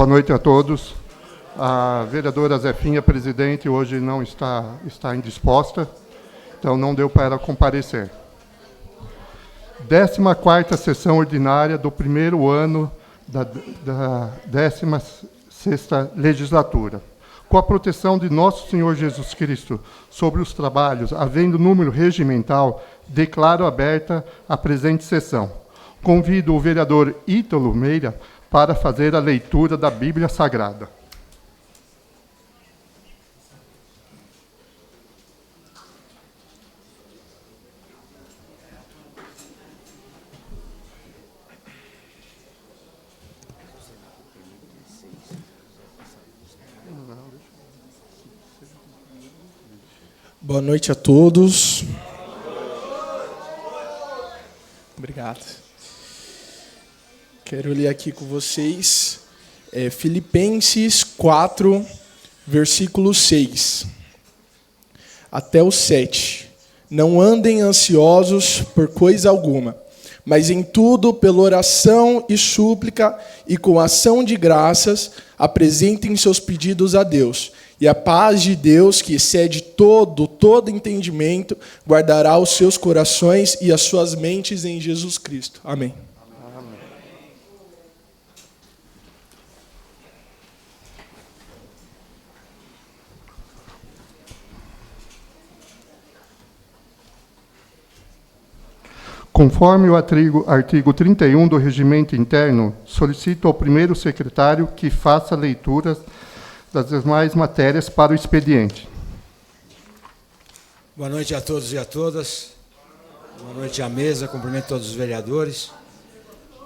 Boa noite a todos. A vereadora Zefinha, presidente, hoje não está indisposta, então não deu para ela comparecer. 14ª sessão ordinária do primeiro ano da 16ª legislatura. Com a proteção de Nosso Senhor Jesus Cristo sobre os trabalhos, havendo número regimental, declaro aberta a presente sessão. Convido o vereador Ítalo Meira para fazer a leitura da Bíblia Sagrada. Boa noite a todos. Obrigado. Quero ler aqui com vocês Filipenses 4, versículo 6 até o 7. Não andem ansiosos por coisa alguma, mas em tudo, pela oração e súplica e com ação de graças, apresentem seus pedidos a Deus. E a paz de Deus, que excede todo entendimento, guardará os seus corações e as suas mentes em Jesus Cristo. Amém. Amém. Conforme o artigo 31 do Regimento Interno, solicito ao primeiro secretário que faça leituras das demais matérias para o expediente. Boa noite a todos e a todas. Boa noite à mesa, cumprimento todos os vereadores.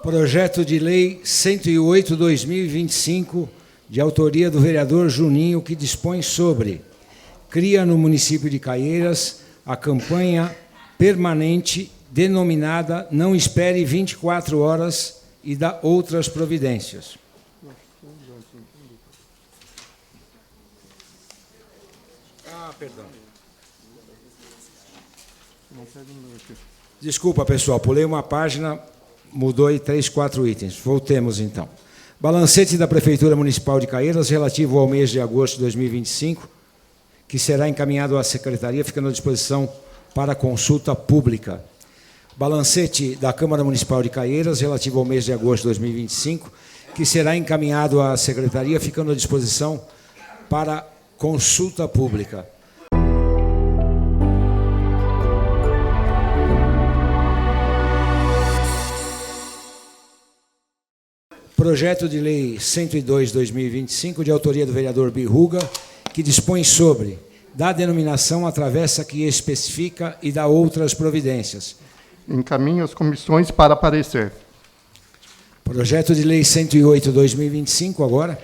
Projeto de Lei 108/2025, de autoria do vereador Juninho, que dispõe sobre: cria no município de Caieiras a campanha permanente denominada Não Espere 24 Horas e dá outras providências. Perdão. Desculpa, pessoal, pulei uma página, mudou aí 3, 4 itens. Voltemos, então. Balancete da Prefeitura Municipal de Caieiras relativo ao mês de agosto de 2025, que será encaminhado à Secretaria, ficando à disposição para consulta pública. Balancete da Câmara Municipal de Caieiras relativo ao mês de agosto de 2025, que será encaminhado à Secretaria, ficando à disposição para consulta pública. Projeto de Lei 102/2025, de autoria do vereador Birruga, que dispõe sobre: da denominação a travessa que especifica e dá outras providências. Encaminho as comissões para parecer. Projeto de Lei 108/2025, agora,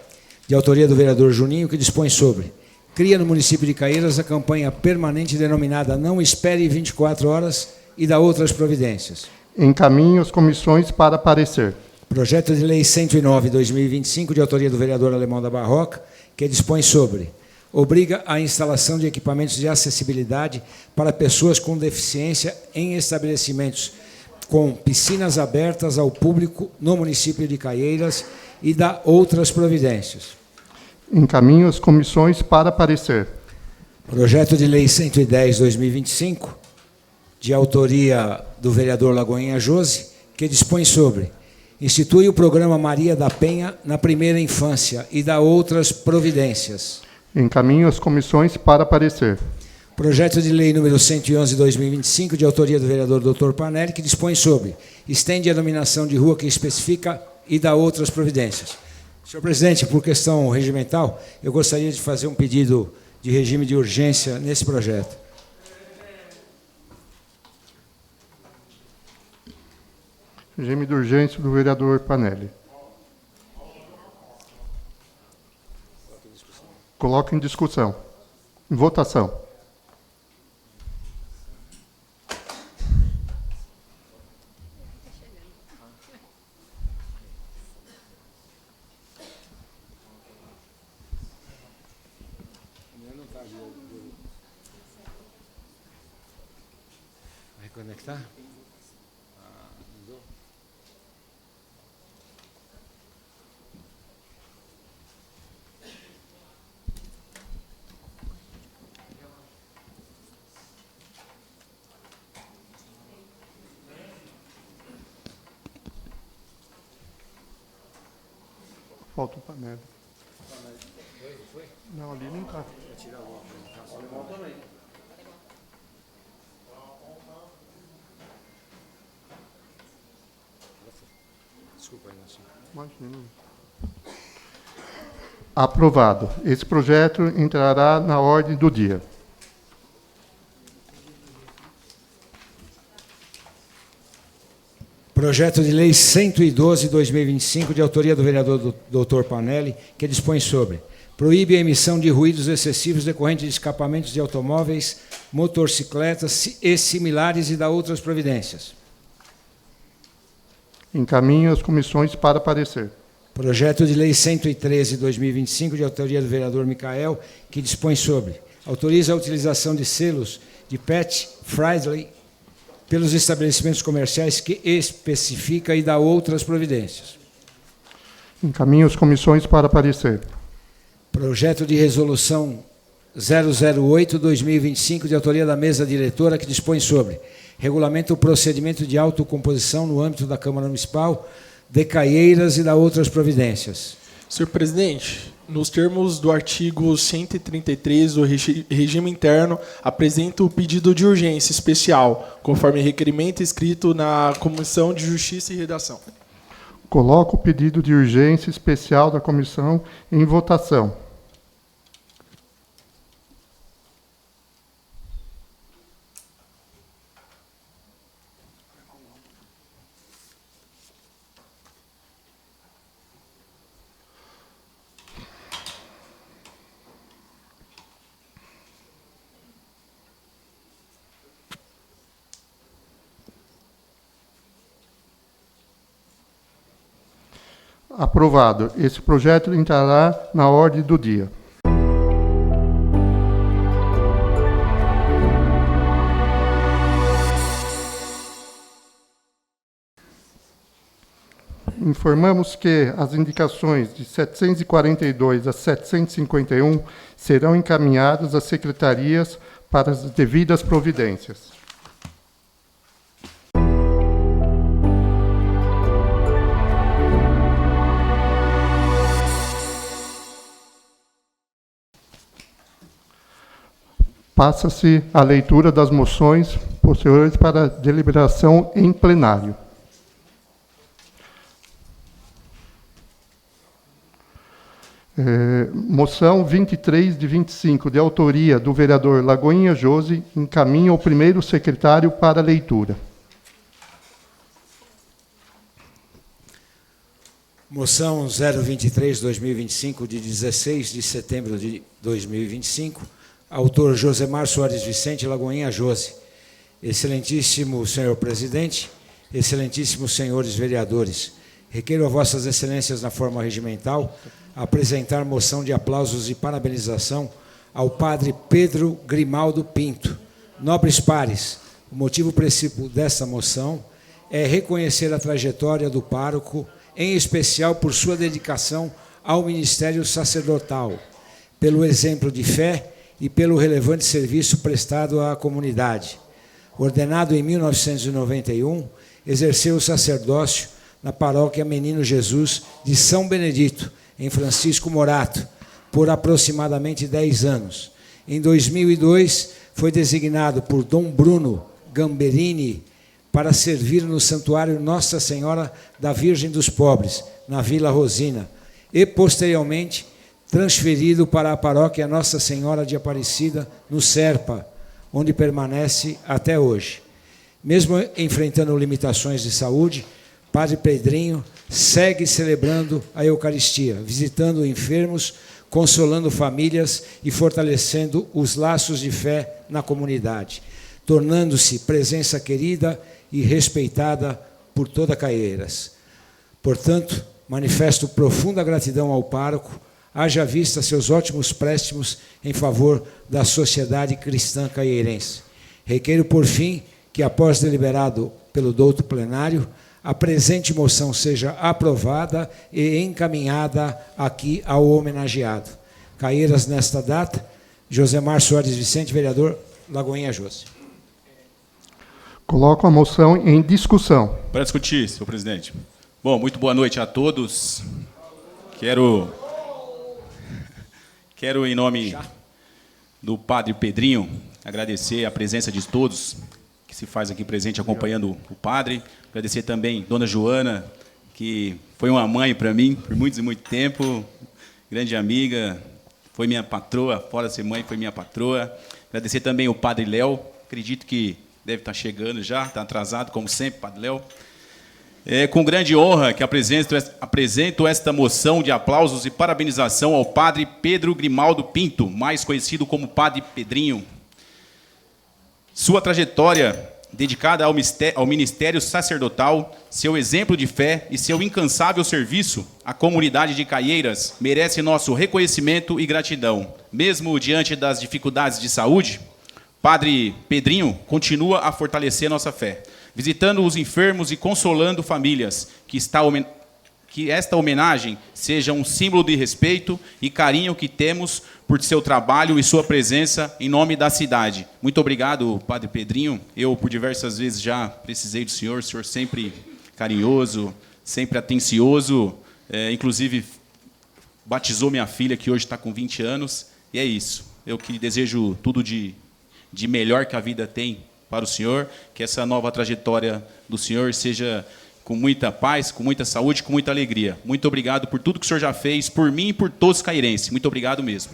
de autoria do vereador Juninho, que dispõe sobre: cria no município de Caieiras a campanha permanente denominada Não Espere 24 Horas e dá outras providências. Encaminho as comissões para parecer. Projeto de Lei 109/2025, de autoria do vereador Alemão da Barroca, que dispõe sobre: obriga a instalação de equipamentos de acessibilidade para pessoas com deficiência em estabelecimentos com piscinas abertas ao público no município de Caieiras e dá outras providências. Encaminho as comissões para parecer. Projeto de Lei 110/2025, de autoria do vereador Lagoinha Jose, que dispõe sobre: institui o programa Maria da Penha na primeira infância e dá outras providências. Encaminho as comissões para parecer. Projeto de Lei número 111/2025, de autoria do vereador Dr. Panelli, que dispõe sobre: estende a denominação de rua que especifica e dá outras providências. Senhor presidente, por questão regimental, eu gostaria de fazer um pedido de regime de urgência nesse projeto. Regime de urgência do vereador Panelli. Coloco em discussão. Em votação. Vai conectar? Falta o Panelli. Não, ali não está. Desculpa, Inácio. Imagina. Aprovado. Esse projeto entrará na ordem do dia. Projeto de Lei 112/2025, de autoria do vereador Dr. Panelli, que dispõe sobre: proíbe a emissão de ruídos excessivos decorrentes de escapamentos de automóveis, motocicletas e similares e dá outras providências. Encaminho as comissões para parecer. Projeto de Lei 113/2025, de autoria do vereador Micael, que dispõe sobre: autoriza a utilização de selos de pet friendly pelos estabelecimentos comerciais que especifica e dá outras providências. Encaminho as comissões para parecer. Projeto de resolução 008/2025, de autoria da mesa diretora, que dispõe sobre: regulamenta o procedimento de autocomposição no âmbito da Câmara Municipal de Caieiras e dá outras providências. Senhor presidente, nos termos do artigo 133 do regime interno, apresento o pedido de urgência especial, conforme requerimento escrito na Comissão de Justiça e Redação. Coloco o pedido de urgência especial da comissão em votação. Aprovado. Esse projeto entrará na ordem do dia. Informamos que as indicações de 742 a 751 serão encaminhadas às secretarias para as devidas providências. Passa-se a leitura das moções posteriores para deliberação em plenário. Moção 23 de 25, de autoria do vereador Lagoinha Josi, encaminha ao primeiro secretário para leitura. Moção 023/2025, de 16 de setembro de 2025, autor Josemar Soares Vicente, Lagoinha Josi. Excelentíssimo senhor presidente, excelentíssimos senhores vereadores, requeiro a vossas excelências, na forma regimental, apresentar moção de aplausos e parabenização ao padre Pedro Grimaldo Pinto. Nobres pares, o motivo principal desta moção é reconhecer a trajetória do pároco, em especial por sua dedicação ao ministério sacerdotal, pelo exemplo de fé e pelo relevante serviço prestado à comunidade. Ordenado em 1991, exerceu o sacerdócio na paróquia Menino Jesus de São Benedito, em Francisco Morato, por aproximadamente 10 anos. Em 2002, foi designado por Dom Bruno Gamberini para servir no Santuário Nossa Senhora da Virgem dos Pobres, na Vila Rosina, e, posteriormente, transferido para a paróquia Nossa Senhora de Aparecida, no Serpa, onde permanece até hoje. Mesmo enfrentando limitações de saúde, Padre Pedrinho segue celebrando a Eucaristia, visitando enfermos, consolando famílias e fortalecendo os laços de fé na comunidade, tornando-se presença querida e respeitada por toda Caieiras. Portanto, manifesto profunda gratidão ao pároco, haja vista seus ótimos préstimos em favor da sociedade cristã caieirense. Requeiro, por fim, que, após deliberado pelo douto plenário, a presente moção seja aprovada e encaminhada aqui ao homenageado. Caieiras, nesta data, Josemar Soares Vicente, vereador, Lagoinha Josi. Coloco a moção em discussão. Para discutir, senhor presidente. Bom, muito boa noite a todos. Quero, em nome do Padre Pedrinho, agradecer a presença de todos que se faz aqui presente acompanhando o Padre. Agradecer também Dona Joana, que foi uma mãe para mim por muito e muito tempo, grande amiga, foi minha patroa, fora ser mãe, foi minha patroa. Agradecer também o Padre Léo, acredito que deve estar chegando já, está atrasado, como sempre, Padre Léo. É com grande honra que apresento esta moção de aplausos e parabenização ao Padre Pedro Grimaldo Pinto, mais conhecido como Padre Pedrinho. Sua trajetória dedicada ao ministério sacerdotal, seu exemplo de fé e seu incansável serviço à comunidade de Caieiras merece nosso reconhecimento e gratidão. Mesmo diante das dificuldades de saúde, Padre Pedrinho continua a fortalecer nossa fé, visitando os enfermos e consolando famílias. Que esta homenagem seja um símbolo de respeito e carinho que temos por seu trabalho e sua presença em nome da cidade. Muito obrigado, Padre Pedrinho. Eu, por diversas vezes, já precisei do senhor sempre carinhoso, sempre atencioso, inclusive batizou minha filha, que hoje está com 20 anos, e é isso. Eu que desejo tudo de melhor que a vida tem para o senhor, que essa nova trajetória do senhor seja com muita paz, com muita saúde, com muita alegria. Muito obrigado por tudo que o senhor já fez, por mim e por todos os cairenses. Muito obrigado mesmo.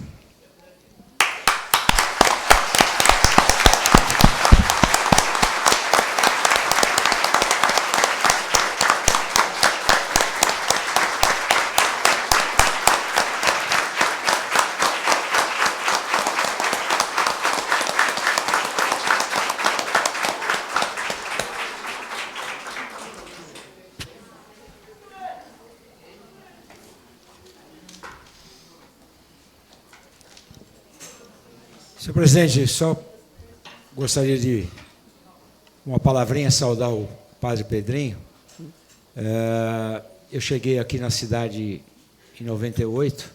Senhor presidente, só gostaria de uma palavrinha saudar o Padre Pedrinho. Eu cheguei aqui na cidade em 98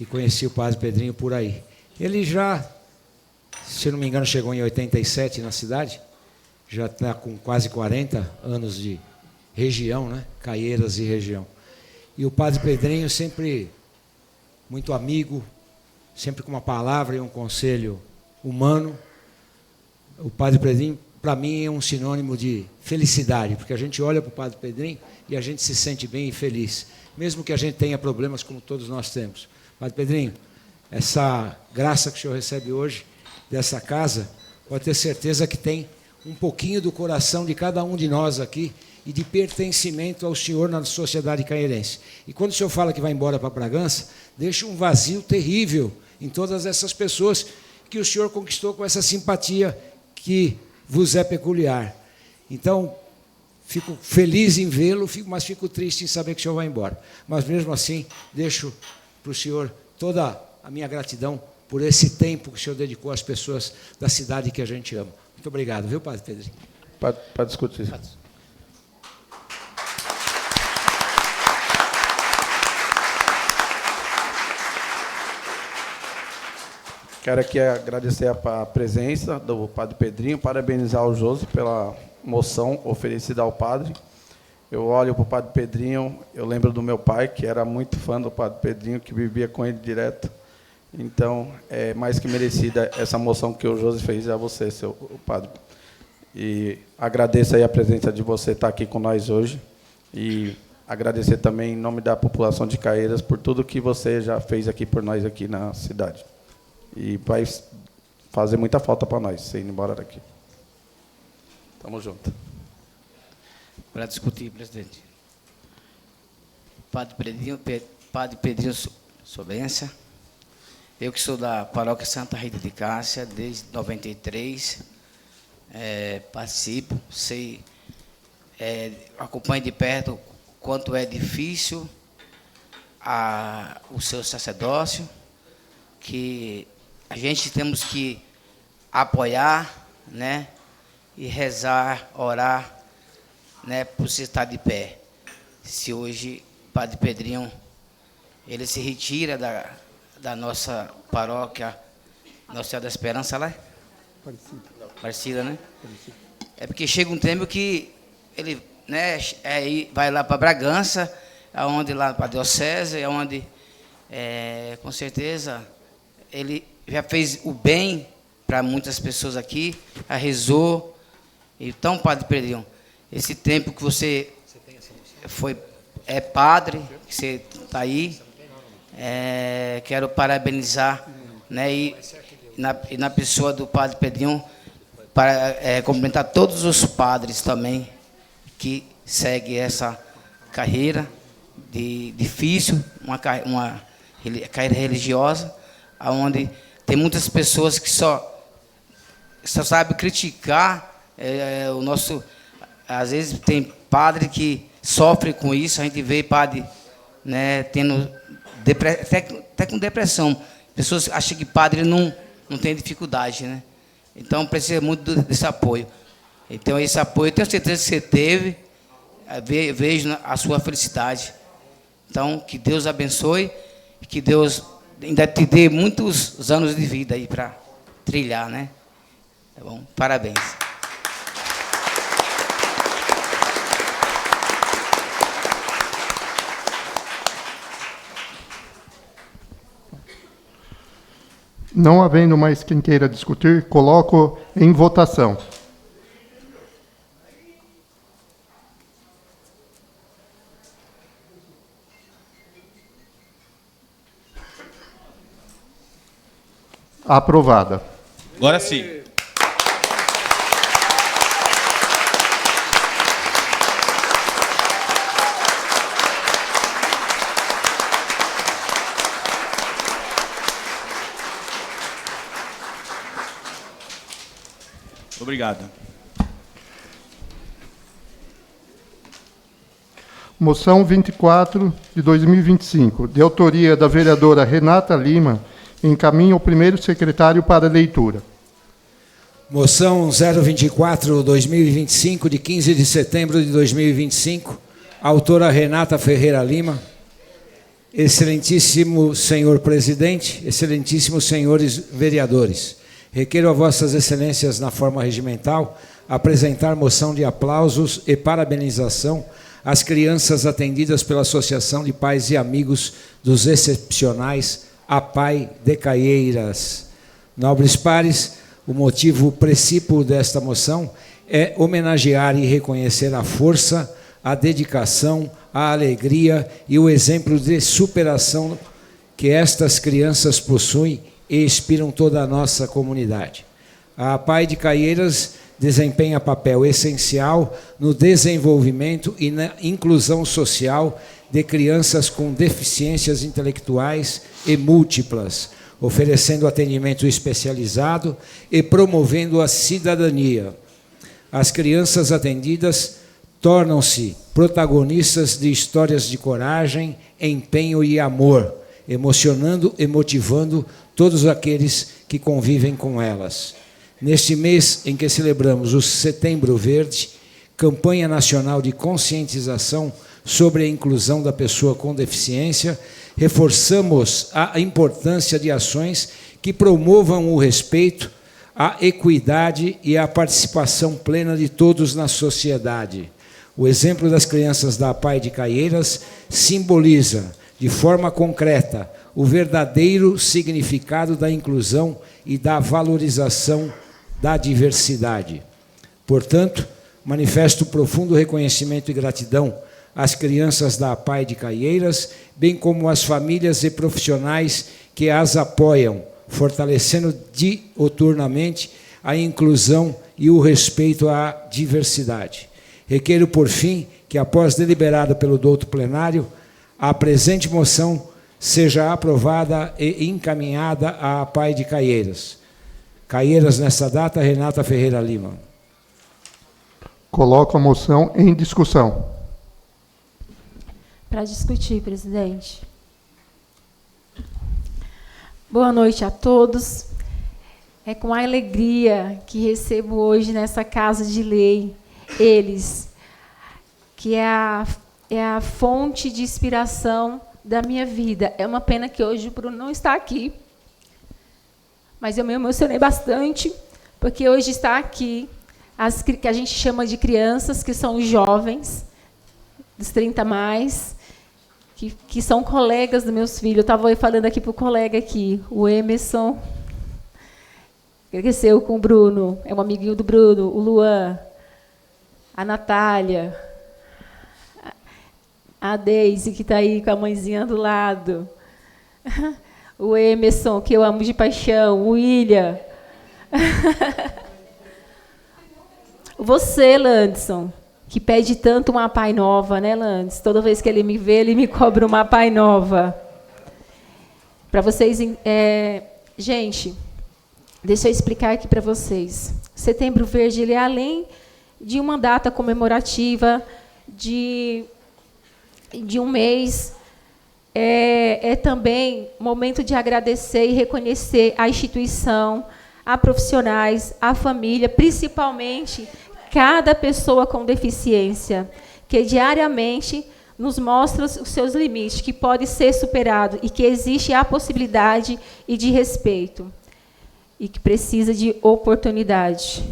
e conheci o Padre Pedrinho por aí. Ele já, se não me engano, chegou em 87 na cidade, já está com quase 40 anos de região, né? Caieiras e região. E o Padre Pedrinho sempre muito amigo, sempre com uma palavra e um conselho humano. O Padre Pedrinho, para mim, é um sinônimo de felicidade, porque a gente olha para o Padre Pedrinho e a gente se sente bem e feliz, mesmo que a gente tenha problemas como todos nós temos. Padre Pedrinho, essa graça que o senhor recebe hoje, dessa casa, pode ter certeza que tem um pouquinho do coração de cada um de nós aqui e de pertencimento ao senhor na sociedade caieirense. E quando o senhor fala que vai embora para Bragança, deixa um vazio terrível em todas essas pessoas que o senhor conquistou com essa simpatia que vos é peculiar. Então, fico feliz em vê-lo, mas fico triste em saber que o senhor vai embora. Mas, mesmo assim, deixo para o senhor toda a minha gratidão por esse tempo que o senhor dedicou às pessoas da cidade que a gente ama. Muito obrigado, viu, Padre Pedrinho? Para discutir. Quero aqui agradecer a presença do Padre Pedrinho, parabenizar o Josi pela moção oferecida ao Padre. Eu olho para o Padre Pedrinho, eu lembro do meu pai, que era muito fã do Padre Pedrinho, que vivia com ele direto. Então, é mais que merecida essa moção que o Josi fez a você, seu Padre. E agradeço aí a presença de você estar aqui com nós hoje. E agradecer também, em nome da população de Caieiras, por tudo que você já fez aqui por nós aqui na cidade. E vai fazer muita falta para nós, você indo embora daqui. Tamo junto. Para discutir, presidente. Padre Pedrinho Sobência. Eu que sou da Paróquia Santa Rita de Cássia, desde 93, participo, sei, acompanho de perto quanto é difícil o seu sacerdócio, que a gente temos que apoiar, né, e rezar, orar, né, por se estar de pé. Se hoje Padre Pedrinho ele se retira da nossa paróquia Nossa Senhora da Esperança lá? Parecida, né? Parecida. É porque chega um tempo que ele, né, vai lá para Bragança, aonde lá para a diocese, aonde, com certeza, ele já fez o bem para muitas pessoas aqui, já rezou. Então, Padre Pedrinho, esse tempo que você é padre, que você está aí, quero parabenizar, né, e na pessoa do Padre Pedrinho, para cumprimentar todos os padres também que seguem essa carreira difícil, uma carreira religiosa, onde tem muitas pessoas que só sabem criticar o nosso. Às vezes tem padre que sofre com isso, a gente vê padre, né, tendo até com depressão. Pessoas acham que padre não tem dificuldade, né? Então precisa muito desse apoio. Então esse apoio, eu tenho certeza que você teve, vejo a sua felicidade. Então que Deus abençoe, que Deus ainda te dê muitos anos de vida aí para trilhar, né? Tá bom? Parabéns. Não havendo mais quem queira discutir, coloco em votação. Aprovada. Agora sim. Obrigado. Moção 24 de 2025, de autoria da vereadora Renata Lima, encaminha o primeiro secretário para leitura. Moção 024/2025, de 15 de setembro de 2025, autora Renata Ferreira Lima. Excelentíssimo senhor presidente, excelentíssimos senhores vereadores, requeiro a vossas excelências, na forma regimental, apresentar moção de aplausos e parabenização às crianças atendidas pela Associação de Pais e Amigos dos Excepcionais APAI de Caieiras. Nobres pares, o motivo principal desta moção é homenagear e reconhecer a força, a dedicação, a alegria e o exemplo de superação que estas crianças possuem e inspiram toda a nossa comunidade. A APAI de Caieiras desempenha papel essencial no desenvolvimento e na inclusão social de crianças com deficiências intelectuais e múltiplas, oferecendo atendimento especializado e promovendo a cidadania. As crianças atendidas tornam-se protagonistas de histórias de coragem, empenho e amor, emocionando e motivando todos aqueles que convivem com elas. Neste mês em que celebramos o Setembro Verde, campanha nacional de conscientização sobre a inclusão da pessoa com deficiência, reforçamos a importância de ações que promovam o respeito, a equidade e a participação plena de todos na sociedade. O exemplo das crianças da APAI de Caieiras simboliza, de forma concreta, o verdadeiro significado da inclusão e da valorização da diversidade. Portanto, manifesto profundo reconhecimento e gratidão às crianças da APAI de Caieiras, bem como às famílias e profissionais que as apoiam, fortalecendo diuturnamente a inclusão e o respeito à diversidade. Requeiro, por fim, que, após deliberado pelo douto plenário, a presente moção seja aprovada e encaminhada à APAI de Caieiras. Caieiras, nesta data, Renata Ferreira Lima. Coloco a moção em discussão. Para discutir, presidente. Boa noite a todos. É com alegria que recebo hoje nessa Casa de Lei eles, que é a fonte de inspiração da minha vida. É uma pena que hoje o Bruno não está aqui, mas eu me emocionei bastante, porque hoje está aqui as que a gente chama de crianças, que são os jovens, dos 30 mais, que são colegas dos meus filhos. Eu estava falando aqui para o colega aqui, o Emerson, que cresceu com o Bruno, é um amiguinho do Bruno, o Luan, a Natália, a Deise, que está aí com a mãezinha do lado, o Emerson, que eu amo de paixão, o William. Você, Landson, que pede tanto uma Pai Nova, né, Landes? Toda vez que ele me vê, ele me cobra uma Pai Nova. Para vocês... gente, deixa eu explicar aqui para vocês. Setembro Verde, ele é além de uma data comemorativa, de um mês, é também momento de agradecer e reconhecer a instituição, a profissionais, a família, principalmente cada pessoa com deficiência, que diariamente nos mostra os seus limites, que pode ser superado e que existe a possibilidade e de respeito, e que precisa de oportunidade.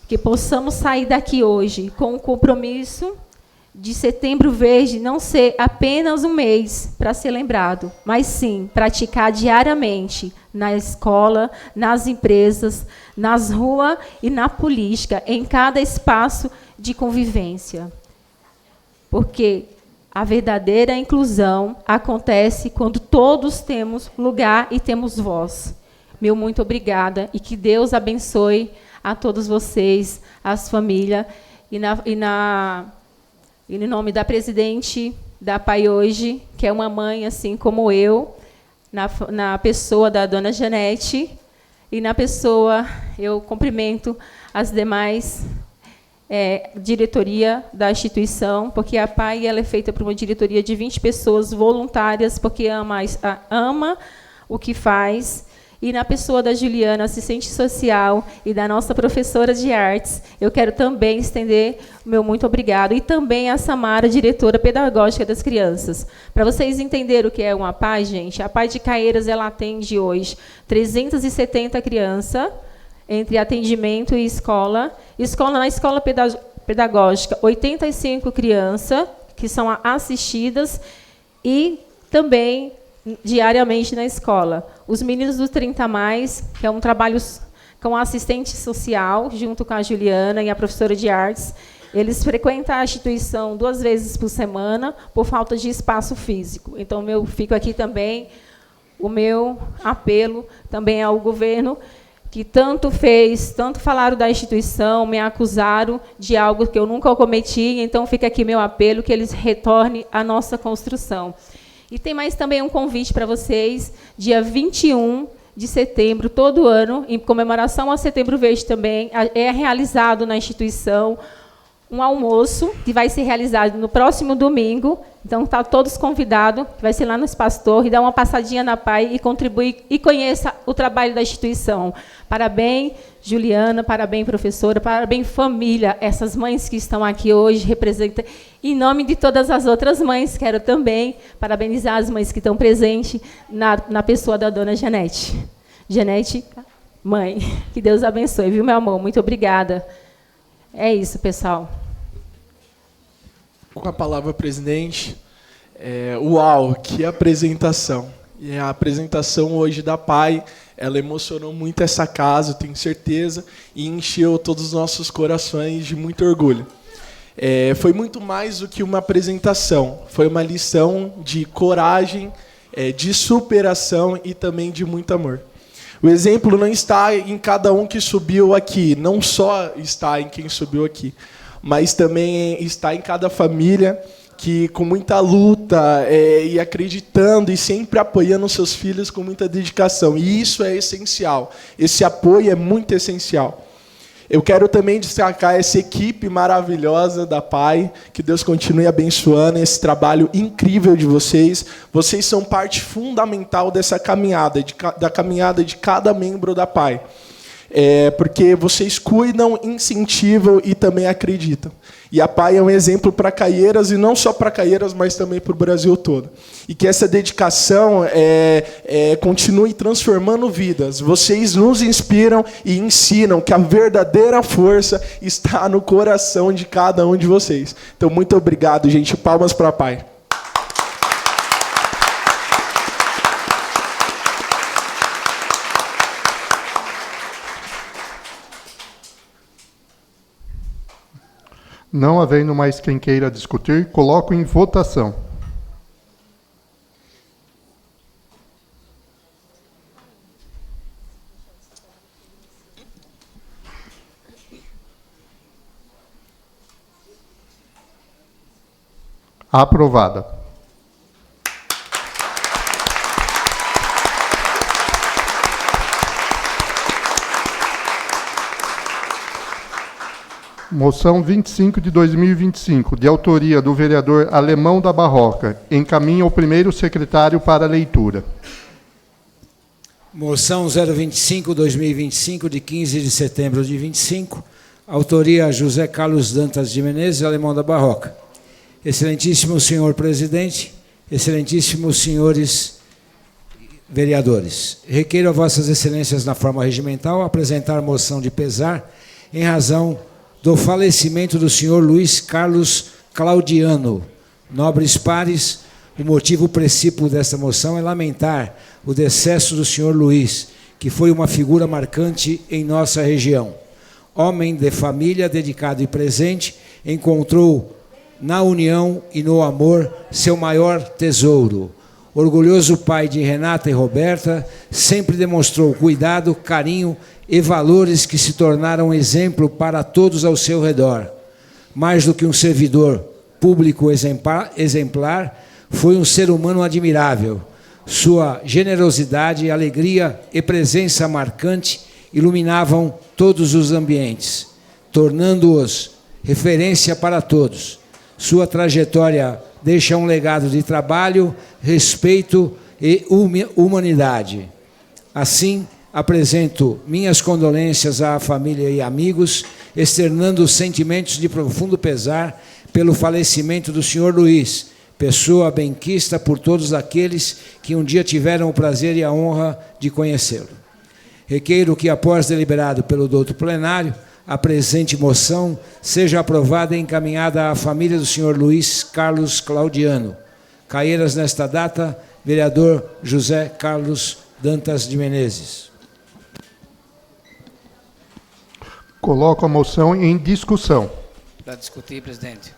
Que possamos sair daqui hoje com o compromisso de Setembro Verde não ser apenas um mês para ser lembrado, mas sim praticar diariamente na escola, nas empresas, nas ruas e na política, em cada espaço de convivência. Porque a verdadeira inclusão acontece quando todos temos lugar e temos voz. Meu muito obrigada e que Deus abençoe a todos vocês, as famílias, e no nome da presidente da PAI hoje, que é uma mãe assim como eu, na pessoa da dona Janete, e na pessoa, eu cumprimento as demais diretoria da instituição, porque a PAI ela é feita por uma diretoria de 20 pessoas voluntárias, porque ama o que faz. E na pessoa da Juliana, assistente social, e da nossa professora de artes, eu quero também estender o meu muito obrigado. E também a Samara, diretora pedagógica das crianças. Para vocês entenderem o que é uma PAI, gente, a PAI de Caieiras ela atende hoje 370 crianças, entre atendimento e escola. Na escola pedagógica, 85 crianças, que são assistidas, e também diariamente na escola. Os meninos do 30+, que é um trabalho com a assistente social, junto com a Juliana e a professora de artes, eles frequentam a instituição 2 vezes por semana, por falta de espaço físico. Então, fico aqui também, o meu apelo também ao governo, que tanto falaram da instituição, me acusaram de algo que eu nunca cometi, então fica aqui meu apelo, que eles retornem à nossa construção. E tem mais também um convite para vocês, dia 21 de setembro, todo ano, em comemoração ao Setembro Verde também, é realizado na instituição um almoço, que vai ser realizado no próximo domingo. Então, está todos convidados, vai ser lá no Espaço Torre, dá uma passadinha na PAI e contribui e conheça o trabalho da instituição. Parabéns, Juliana, parabéns, professora, parabéns, família, essas mães que estão aqui hoje, representam. Em nome de todas as outras mães, quero também parabenizar as mães que estão presentes na pessoa da dona Janete. Janete, mãe, que Deus abençoe, viu, meu amor? Muito obrigada. É isso, pessoal. Com a palavra, presidente. Uau, que apresentação. E a apresentação hoje da PAI, ela emocionou muito essa casa, tenho certeza, e encheu todos os nossos corações de muito orgulho. Foi muito mais do que uma apresentação, foi uma lição de coragem, de superação e também de muito amor. O exemplo não está em cada um que subiu aqui, não só está em quem subiu aqui, mas também está em cada família que, com muita luta, e acreditando e sempre apoiando os seus filhos com muita dedicação. E isso é essencial, esse apoio é muito essencial. Eu quero também destacar essa equipe maravilhosa da PAI, que Deus continue abençoando esse trabalho incrível de vocês. Vocês são parte fundamental dessa caminhada, da caminhada de cada membro da PAI. Porque vocês cuidam, incentivam e também acreditam. E a PAI é um exemplo para Caieiras, e não só para Caieiras, mas também para o Brasil todo. E que essa dedicação continue transformando vidas. Vocês nos inspiram e ensinam que a verdadeira força está no coração de cada um de vocês. Então, muito obrigado, gente. Palmas para a PAI. Não havendo mais quem queira discutir, coloco em votação. Aprovada. Moção 25 de 2025, de autoria do vereador Alemão da Barroca, encaminha ao primeiro secretário para leitura. Moção 025/2025, de 15 de setembro de 25, autoria José Carlos Dantas de Menezes, Alemão da Barroca. Excelentíssimo senhor presidente, excelentíssimos senhores vereadores, requeiro a vossas excelências, na forma regimental, apresentar moção de pesar em razão do falecimento do senhor Luiz Carlos Claudiano. Nobres pares, o motivo precípio desta moção é lamentar o decesso do senhor Luiz, que foi uma figura marcante em nossa região. Homem de família, dedicado e presente, encontrou na união e no amor seu maior tesouro. Orgulhoso pai de Renata e Roberta, sempre demonstrou cuidado, carinho e valores que se tornaram exemplo para todos ao seu redor. Mais do que um servidor público exemplar, foi um ser humano admirável. Sua generosidade, alegria e presença marcante iluminavam todos os ambientes, tornando-os referência para todos. Sua trajetória deixa um legado de trabalho, respeito e humanidade. Assim, apresento minhas condolências à família e amigos, externando sentimentos de profundo pesar pelo falecimento do senhor Luiz, pessoa benquista por todos aqueles que um dia tiveram o prazer e a honra de conhecê-lo. Requeiro que, após deliberado pelo douto plenário, a presente moção seja aprovada e encaminhada à família do senhor Luiz Carlos Claudiano. Caieiras, nesta data, vereador José Carlos Dantas de Menezes. Coloco a moção em discussão. Para discutir, presidente.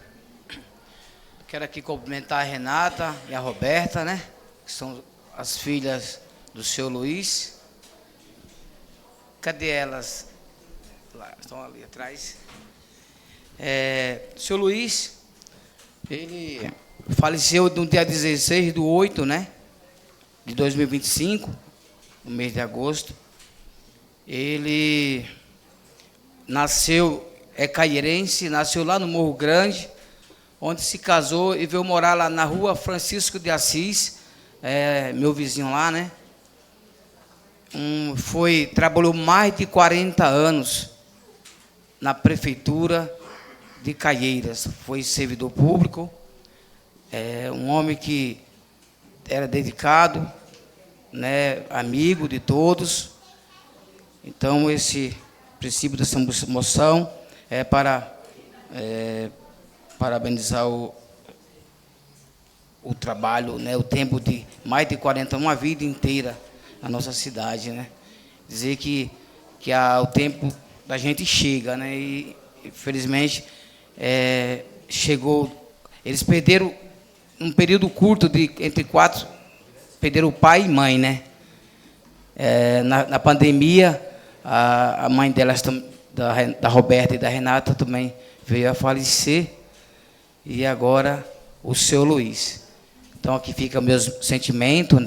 Quero aqui cumprimentar a Renata e a Roberta, né? Que são as filhas do senhor Luiz. Cadê elas? Lá, estão ali atrás. O senhor Luiz, ele faleceu no dia 16/8, né? De 2025, no mês de agosto. Ele nasceu, é caieirense, nasceu lá no Morro Grande, onde se casou e veio morar lá na rua Francisco de Assis, meu vizinho lá, né? Trabalhou mais de 40 anos na prefeitura de Caieiras, foi servidor público, um homem que era dedicado, né, amigo de todos. Então, esse princípio dessa moção é para parabenizar o trabalho, né, o tempo de mais de 40, uma vida inteira na nossa cidade, né? Dizer que o tempo da gente chega, né? E infelizmente chegou. Eles perderam um período curto entre 4, perderam o pai e mãe, né? Na pandemia, a mãe delas, da Roberta e da Renata, também veio a falecer, e agora o seu Luiz. Então aqui fica meus sentimentos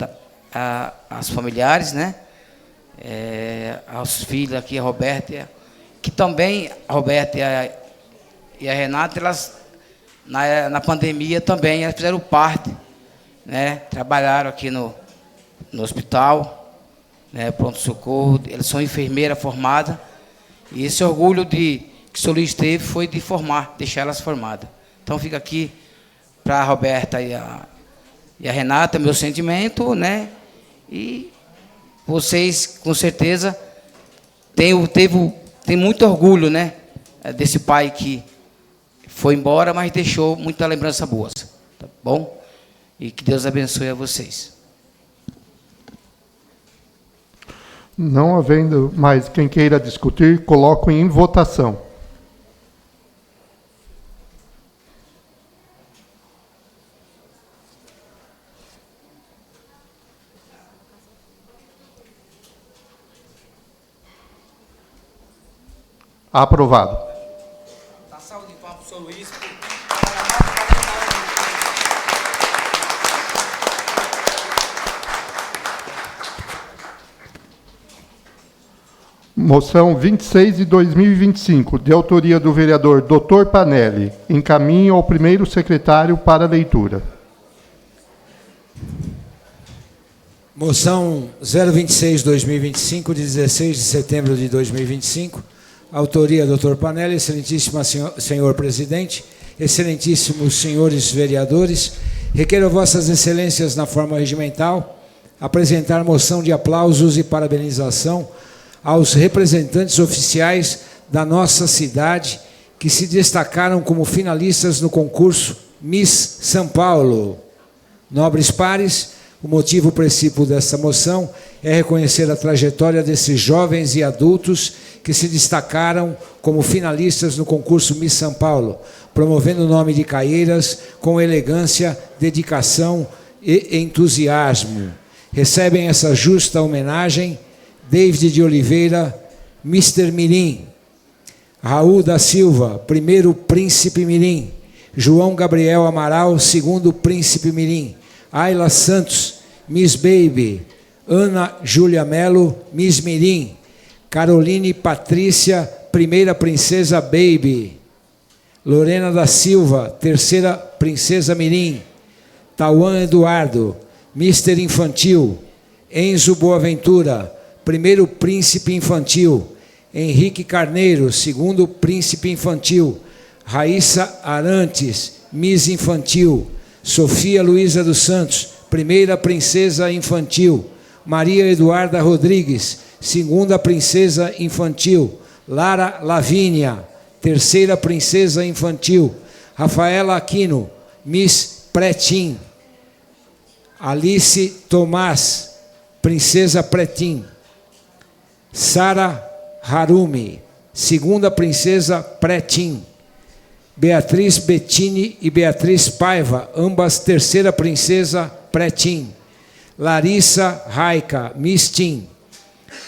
às familiares, né? Aos filhos aqui, a Roberta, que também a Roberta e a Renata, elas na pandemia também elas fizeram parte, né? Trabalharam aqui no hospital, né? Pronto-socorro, elas são enfermeira formada, e esse orgulho que o senhor Luiz teve foi de deixar elas formadas. Então fica aqui para a Roberta e a Renata meu sentimento, né? E vocês, com certeza, têm muito orgulho, né? Desse pai que foi embora, mas deixou muita lembrança boa. Tá bom? E que Deus abençoe a vocês. Não havendo mais quem queira discutir, coloco em votação. Aprovado. Dá salve de palmas para o Sr. Luiz. Moção 26 de 2025, de autoria do vereador Dr. Panelli. Encaminho ao primeiro secretário para leitura. Moção 026/2025, de 16 de setembro de 2025. Autoria, Dr. Panelli. Excelentíssimo senhor presidente, excelentíssimos senhores vereadores, requero a vossas excelências, na forma regimental, apresentar moção de aplausos e parabenização aos representantes oficiais da nossa cidade que se destacaram como finalistas no concurso Miss São Paulo. Nobres pares, o motivo principal desta moção é reconhecer a trajetória desses jovens e adultos que se destacaram como finalistas no concurso Miss São Paulo, promovendo o nome de Caieiras com elegância, dedicação e entusiasmo. Recebem essa justa homenagem David de Oliveira, Mr. Mirim, Raul da Silva, primeiro Príncipe Mirim, João Gabriel Amaral, segundo Príncipe Mirim, Ayla Santos, Miss Baby, Ana Júlia Melo, Miss Mirim, Caroline Patrícia, primeira Princesa Baby, Lorena da Silva, terceira Princesa Mirim, Tauan Eduardo, Mr. Infantil, Enzo Boaventura, primeiro Príncipe Infantil, Henrique Carneiro, segundo Príncipe Infantil, Raíssa Arantes, Miss Infantil, Sofia Luísa dos Santos, primeira Princesa Infantil, Maria Eduarda Rodrigues, segunda Princesa Infantil, Lara Lavínia, terceira Princesa Infantil, Rafaela Aquino, Miss Pretim, Alice Tomás, Princesa Pretim, Sara Harumi, segunda Princesa Pretim, Beatriz Bettini e Beatriz Paiva, ambas terceira Princesa Pretim, Larissa Raika, Miss Tim,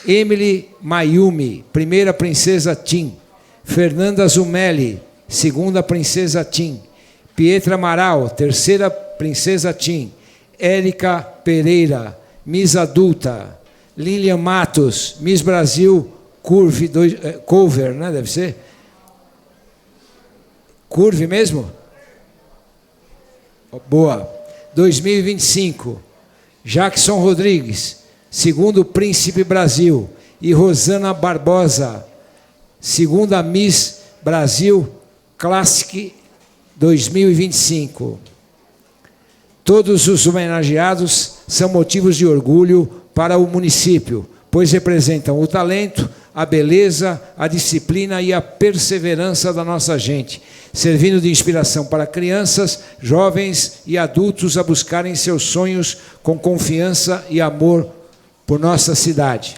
Emily Mayumi, primeira Princesa Tim, Fernanda Zumelli, segunda Princesa Tim, Pietra Amaral, terceira Princesa Tim, Érica Pereira, Miss Adulta, Lilian Matos, Miss Brasil Cover, né? Deve ser? Curve mesmo? Boa. 2025. Jackson Rodrigues, segundo Príncipe Brasil, e Rosana Barbosa, segunda Miss Brasil Classic 2025. Todos os homenageados são motivos de orgulho para o município, pois representam o talento, a beleza, a disciplina e a perseverança da nossa gente, servindo de inspiração para crianças, jovens e adultos a buscarem seus sonhos com confiança e amor por nossa cidade.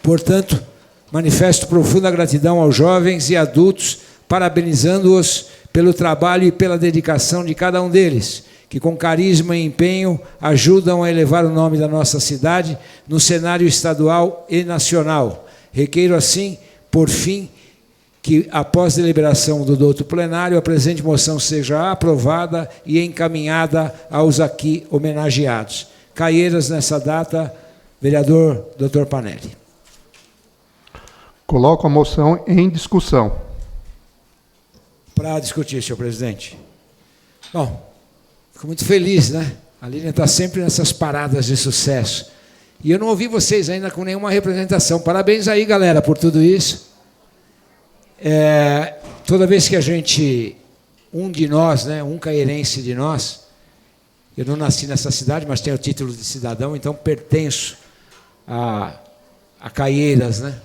Portanto, manifesto profunda gratidão aos jovens e adultos, parabenizando-os pelo trabalho e pela dedicação de cada um deles, que com carisma e empenho ajudam a elevar o nome da nossa cidade no cenário estadual e nacional. Requeiro assim, por fim, que após deliberação do douto plenário, a presente moção seja aprovada e encaminhada aos aqui homenageados. Caieiras, nessa data, vereador Dr. Panelli. Coloco a moção em discussão. Para discutir, senhor presidente. Bom, fico muito feliz, né? A Lilian está sempre nessas paradas de sucesso. E eu não ouvi vocês ainda com nenhuma representação. Parabéns aí, galera, por tudo isso. Toda vez que a gente, um de nós, né, um caeirense de nós, eu não nasci nessa cidade, mas tenho o título de cidadão, então pertenço a Caieiras, né?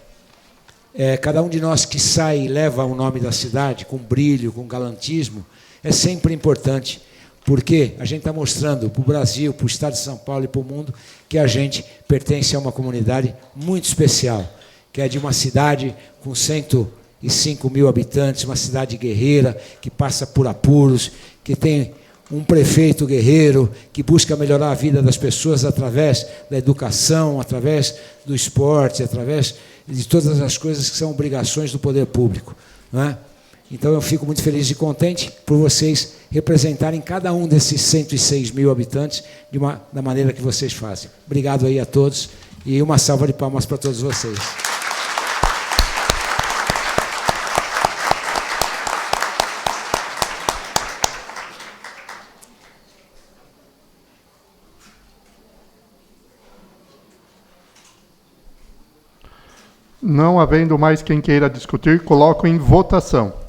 Cada um de nós que sai e leva o nome da cidade com brilho, com galantismo, é sempre importante, porque a gente está mostrando para o Brasil, para o Estado de São Paulo e para o mundo que a gente pertence a uma comunidade muito especial, que é de uma cidade com 105 mil habitantes, uma cidade guerreira, que passa por apuros, que tem um prefeito guerreiro, que busca melhorar a vida das pessoas através da educação, através do esporte, através de todas as coisas que são obrigações do poder público, não é? Então, eu fico muito feliz e contente por vocês representarem cada um desses 106 mil habitantes da maneira que vocês fazem. Obrigado aí a todos e uma salva de palmas para todos vocês. Não havendo mais quem queira discutir, coloco em votação.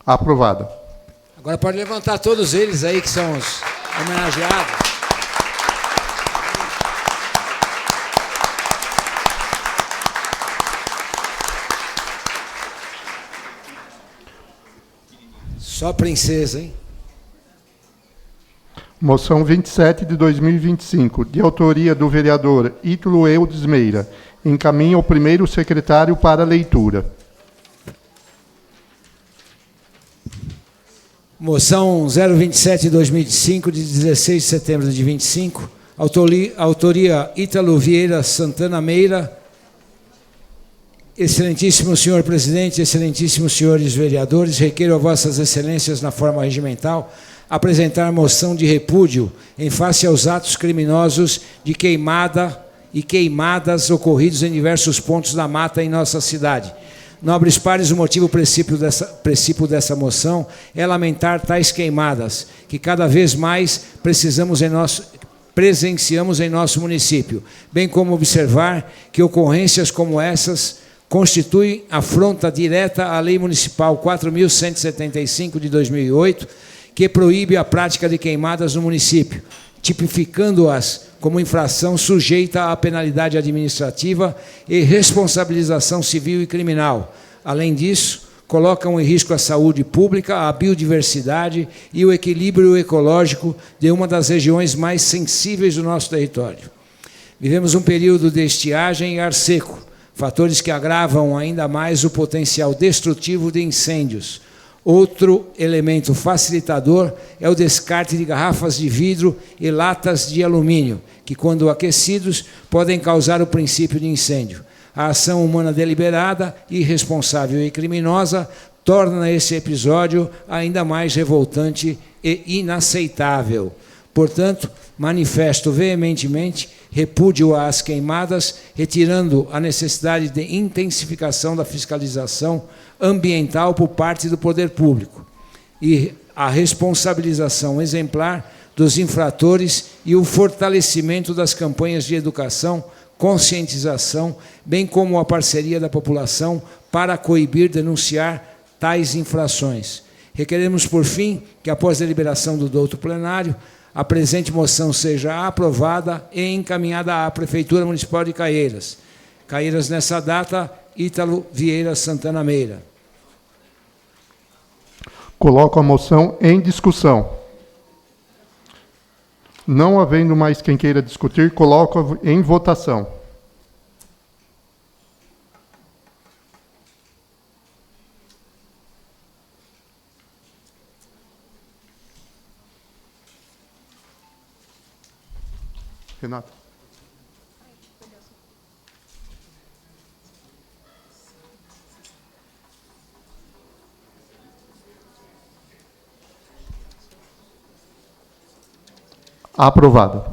Aprovado. Agora pode levantar todos eles aí que são os homenageados. Só princesa, hein? Moção 27 de 2025, de autoria do vereador Ítalo Eudes Meira. Encaminha o primeiro secretário para leitura. Moção 027 de 2025, de 16 de setembro de 25. Autoria Ítalo Vieira Santana Meira. Excelentíssimo senhor presidente, excelentíssimos senhores vereadores, requeiro a vossas excelências, na forma regimental, apresentar moção de repúdio em face aos atos criminosos de queimada e queimadas ocorridos em diversos pontos da mata em nossa cidade. Nobres pares, o motivo princípio dessa moção é lamentar tais queimadas, que cada vez mais presenciamos em nosso município, bem como observar que ocorrências como essas constituem afronta direta à Lei Municipal 4.175 de 2008, que proíbe a prática de queimadas no município, tipificando-as como infração sujeita à penalidade administrativa e responsabilização civil e criminal. Além disso, colocam em risco a saúde pública, a biodiversidade e o equilíbrio ecológico de uma das regiões mais sensíveis do nosso território. Vivemos um período de estiagem e ar seco, fatores que agravam ainda mais o potencial destrutivo de incêndios. Outro elemento facilitador é o descarte de garrafas de vidro e latas de alumínio, que, quando aquecidos, podem causar o princípio de incêndio. A ação humana deliberada, irresponsável e criminosa torna esse episódio ainda mais revoltante e inaceitável. Portanto, manifesto veementemente repúdio às queimadas, retirando a necessidade de intensificação da fiscalização ambiental por parte do poder público e a responsabilização exemplar dos infratores e o fortalecimento das campanhas de educação, conscientização, bem como a parceria da população para coibir, denunciar tais infrações. Requeremos, por fim, que após a deliberação do douto plenário, a presente moção seja aprovada e encaminhada à Prefeitura Municipal de Caieiras. Caieiras, nessa data, Ítalo Vieira Santana Meira. Coloco a moção em discussão. Não havendo mais quem queira discutir, coloco em votação. Renato. Aprovado.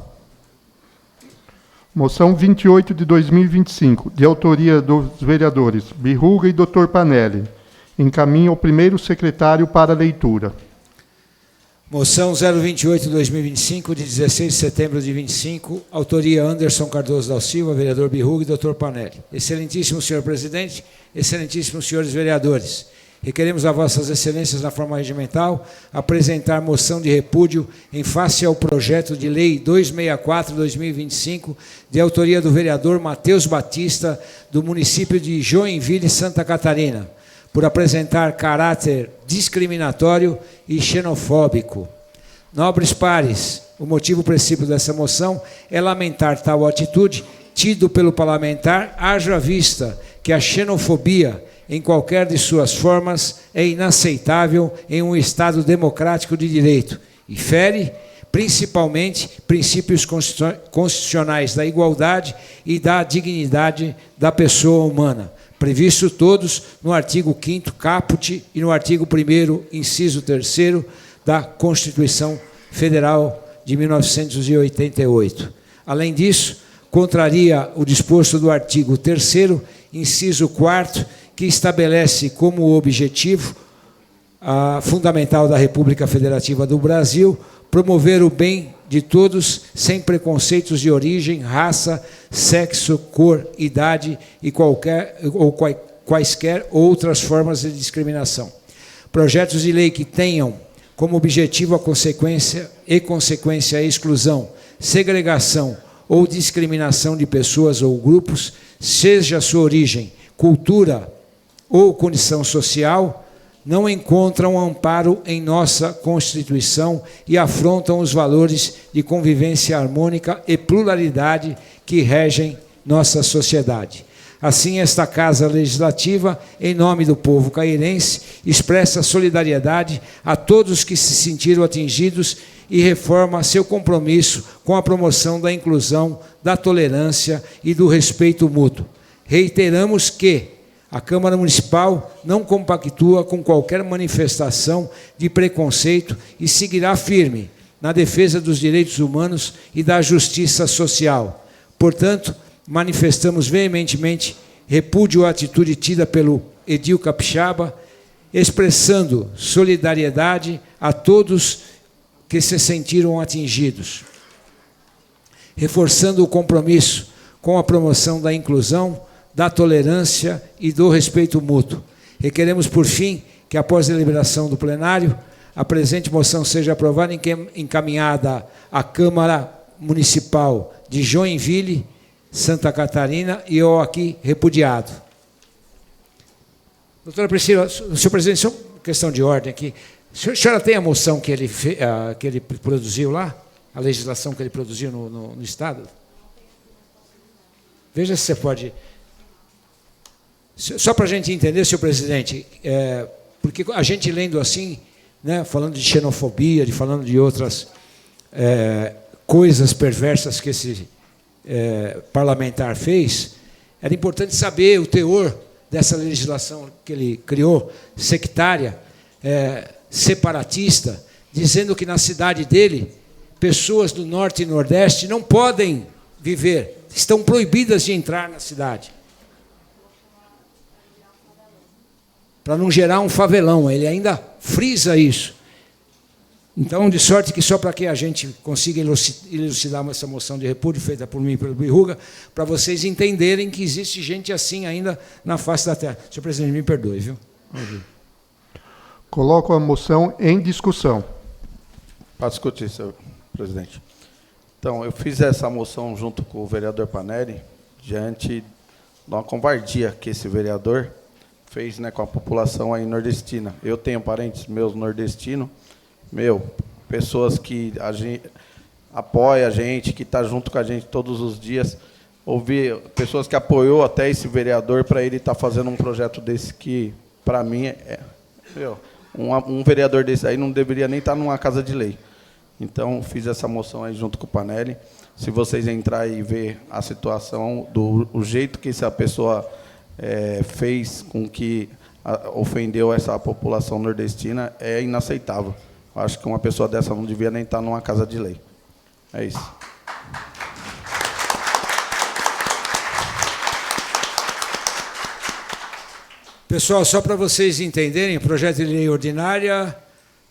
Moção 28 de 2025, de autoria dos vereadores Birruga e Dr. Panelli. Encaminha o primeiro secretário para leitura. Moção 028 de 2025, de 16 de setembro de 25, autoria Anderson Cardoso da Silva, vereador Birruga e Dr. Panelli. Excelentíssimo senhor presidente, excelentíssimos senhores vereadores, requeremos a vossas excelências, na forma regimental, apresentar moção de repúdio em face ao projeto de lei 264/2025, de autoria do vereador Matheus Batista, do município de Joinville, Santa Catarina, por apresentar caráter discriminatório e xenofóbico. Nobres pares, o motivo princípio dessa moção é lamentar tal atitude, tido pelo parlamentar, haja vista que a xenofobia, em qualquer de suas formas, é inaceitável em um Estado democrático de direito e fere, principalmente, princípios constitucionais da igualdade e da dignidade da pessoa humana, previsto todos no artigo 5º caput e no artigo 1º, inciso 3º, da Constituição Federal de 1988. Além disso, contraria o disposto do artigo 3º, inciso 4º, que estabelece como objetivo fundamental da República Federativa do Brasil promover o bem de todos sem preconceitos de origem, raça, sexo, cor, idade e quaisquer outras formas de discriminação. Projetos de lei que tenham como objetivo a consequência a exclusão, segregação ou discriminação de pessoas ou grupos, seja sua origem, cultura ou condição social, não encontram amparo em nossa Constituição e afrontam os valores de convivência harmônica e pluralidade que regem nossa sociedade. Assim, esta Casa Legislativa, em nome do povo cairense, expressa solidariedade a todos que se sentiram atingidos e reforma seu compromisso com a promoção da inclusão, da tolerância e do respeito mútuo. Reiteramos que a Câmara Municipal não compactua com qualquer manifestação de preconceito e seguirá firme na defesa dos direitos humanos e da justiça social. Portanto, manifestamos veementemente repúdio à atitude tida pelo edil Capixaba, expressando solidariedade a todos que se sentiram atingidos, reforçando o compromisso com a promoção da inclusão, da tolerância e do respeito mútuo. Requeremos, por fim, que após a deliberação do plenário, a presente moção seja aprovada e encaminhada à Câmara Municipal de Joinville, Santa Catarina, e eu aqui repudiado. Doutora Priscila, senhor presidente, só uma questão de ordem aqui. A senhora tem a moção que ele produziu lá? A legislação que ele produziu no Estado? Veja se você pode... Só para a gente entender, senhor presidente, porque a gente lendo assim, né, falando de xenofobia, falando de outras coisas perversas que esse parlamentar fez, era importante saber o teor dessa legislação que ele criou, sectária, separatista, dizendo que na cidade dele, pessoas do Norte e Nordeste não podem viver, estão proibidas de entrar na cidade. Para não gerar um favelão, ele ainda frisa isso. Então, de sorte que só para que a gente consiga elucidar essa moção de repúdio feita por mim e pelo Birruga, para vocês entenderem que existe gente assim ainda na face da terra. Senhor presidente, me perdoe, viu? Coloco a moção em discussão. Para discutir, senhor presidente. Então, eu fiz essa moção junto com o vereador Panelli, diante de uma covardia que esse vereador fez, né, com a população aí nordestina. Eu tenho parentes meus nordestinos, pessoas que apoiam a gente, que estão junto com a gente todos os dias. Ouvi pessoas que apoiou até esse vereador para ele estar fazendo um projeto desse que, para mim, um vereador desse aí não deveria nem estar numa casa de lei. Então, fiz essa moção aí junto com o Panelli. Se vocês entrarem e ver a situação, o jeito que essa pessoa fez com que ofendeu essa população nordestina, é inaceitável. Acho que uma pessoa dessa não devia nem estar numa casa de lei. É isso. Pessoal, só para vocês entenderem, o projeto de lei ordinária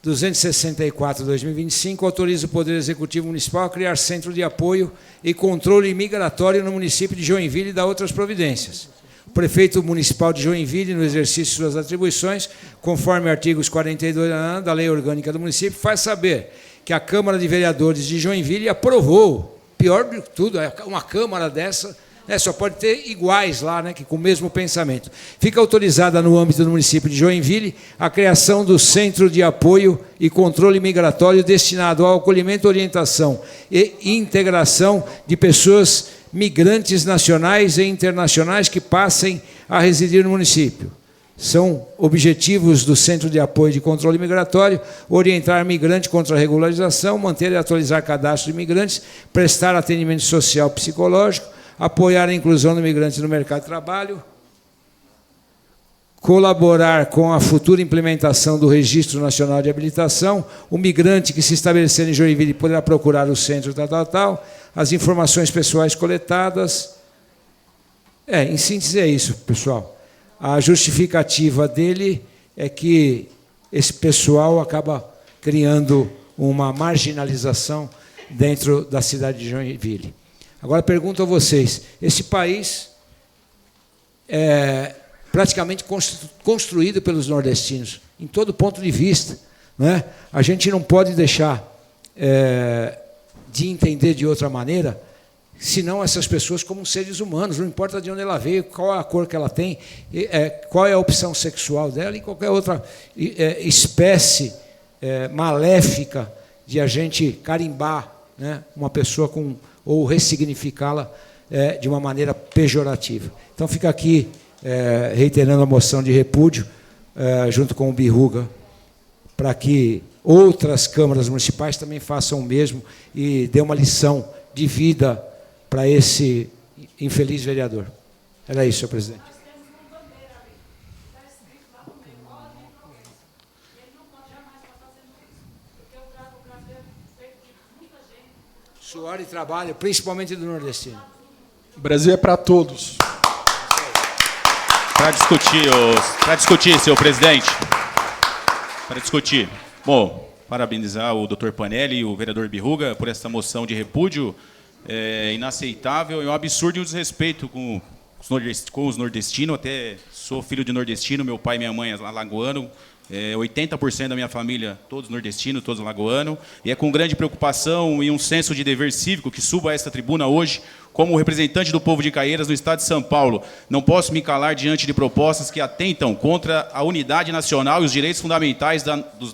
264/2025 autoriza o Poder Executivo Municipal a criar centro de apoio e controle migratório no município de Joinville e dá outras providências. O prefeito municipal de Joinville, no exercício de suas atribuições, conforme artigos 42 da Lei Orgânica do Município, faz saber que a Câmara de Vereadores de Joinville aprovou, pior de tudo, uma Câmara dessa, só pode ter iguais lá, né, que com o mesmo pensamento. Fica autorizada no âmbito do município de Joinville a criação do Centro de Apoio e Controle Migratório destinado ao acolhimento, orientação e integração de pessoas migrantes nacionais e internacionais que passem a residir no município. São objetivos do Centro de Apoio de Controle Migratório: orientar migrante contra a regularização, manter e atualizar cadastro de imigrantes, prestar atendimento social psicológico, apoiar a inclusão do migrante no mercado de trabalho, colaborar com a futura implementação do Registro Nacional de Habilitação. O migrante que se estabelecer em Joinville poderá procurar o centro as informações pessoais coletadas. Em síntese é isso, pessoal. A justificativa dele é que esse pessoal acaba criando uma marginalização dentro da cidade de Joinville. Agora, pergunto a vocês, esse país é praticamente construído pelos nordestinos, em todo ponto de vista, né? A gente não pode deixar de entender de outra maneira, senão essas pessoas como seres humanos, não importa de onde ela veio, qual a cor que ela tem, qual é a opção sexual dela e qualquer outra espécie maléfica de a gente carimbar, né, uma pessoa ou ressignificá-la de uma maneira pejorativa. Então, fica aqui reiterando a moção de repúdio, junto com o Birruga, para que outras câmaras municipais também façam o mesmo e dê uma lição de vida para esse infeliz vereador. Era isso, senhor presidente. Suor e trabalho, principalmente do nordestino. O Brasil é para todos. Para discutir, senhor presidente. Para discutir. Bom, parabenizar o doutor Panelli e o vereador Birruga por essa moção de repúdio. É inaceitável, é um absurdo e um desrespeito com os nordestinos. Até sou filho de nordestino, meu pai e minha mãe é alagoano. 80% da minha família, todos nordestinos, todos alagoanos. E é com grande preocupação e um senso de dever cívico que subo a esta tribuna hoje, como representante do povo de Caieiras no estado de São Paulo. Não posso me calar diante de propostas que atentam contra a unidade nacional e os direitos fundamentais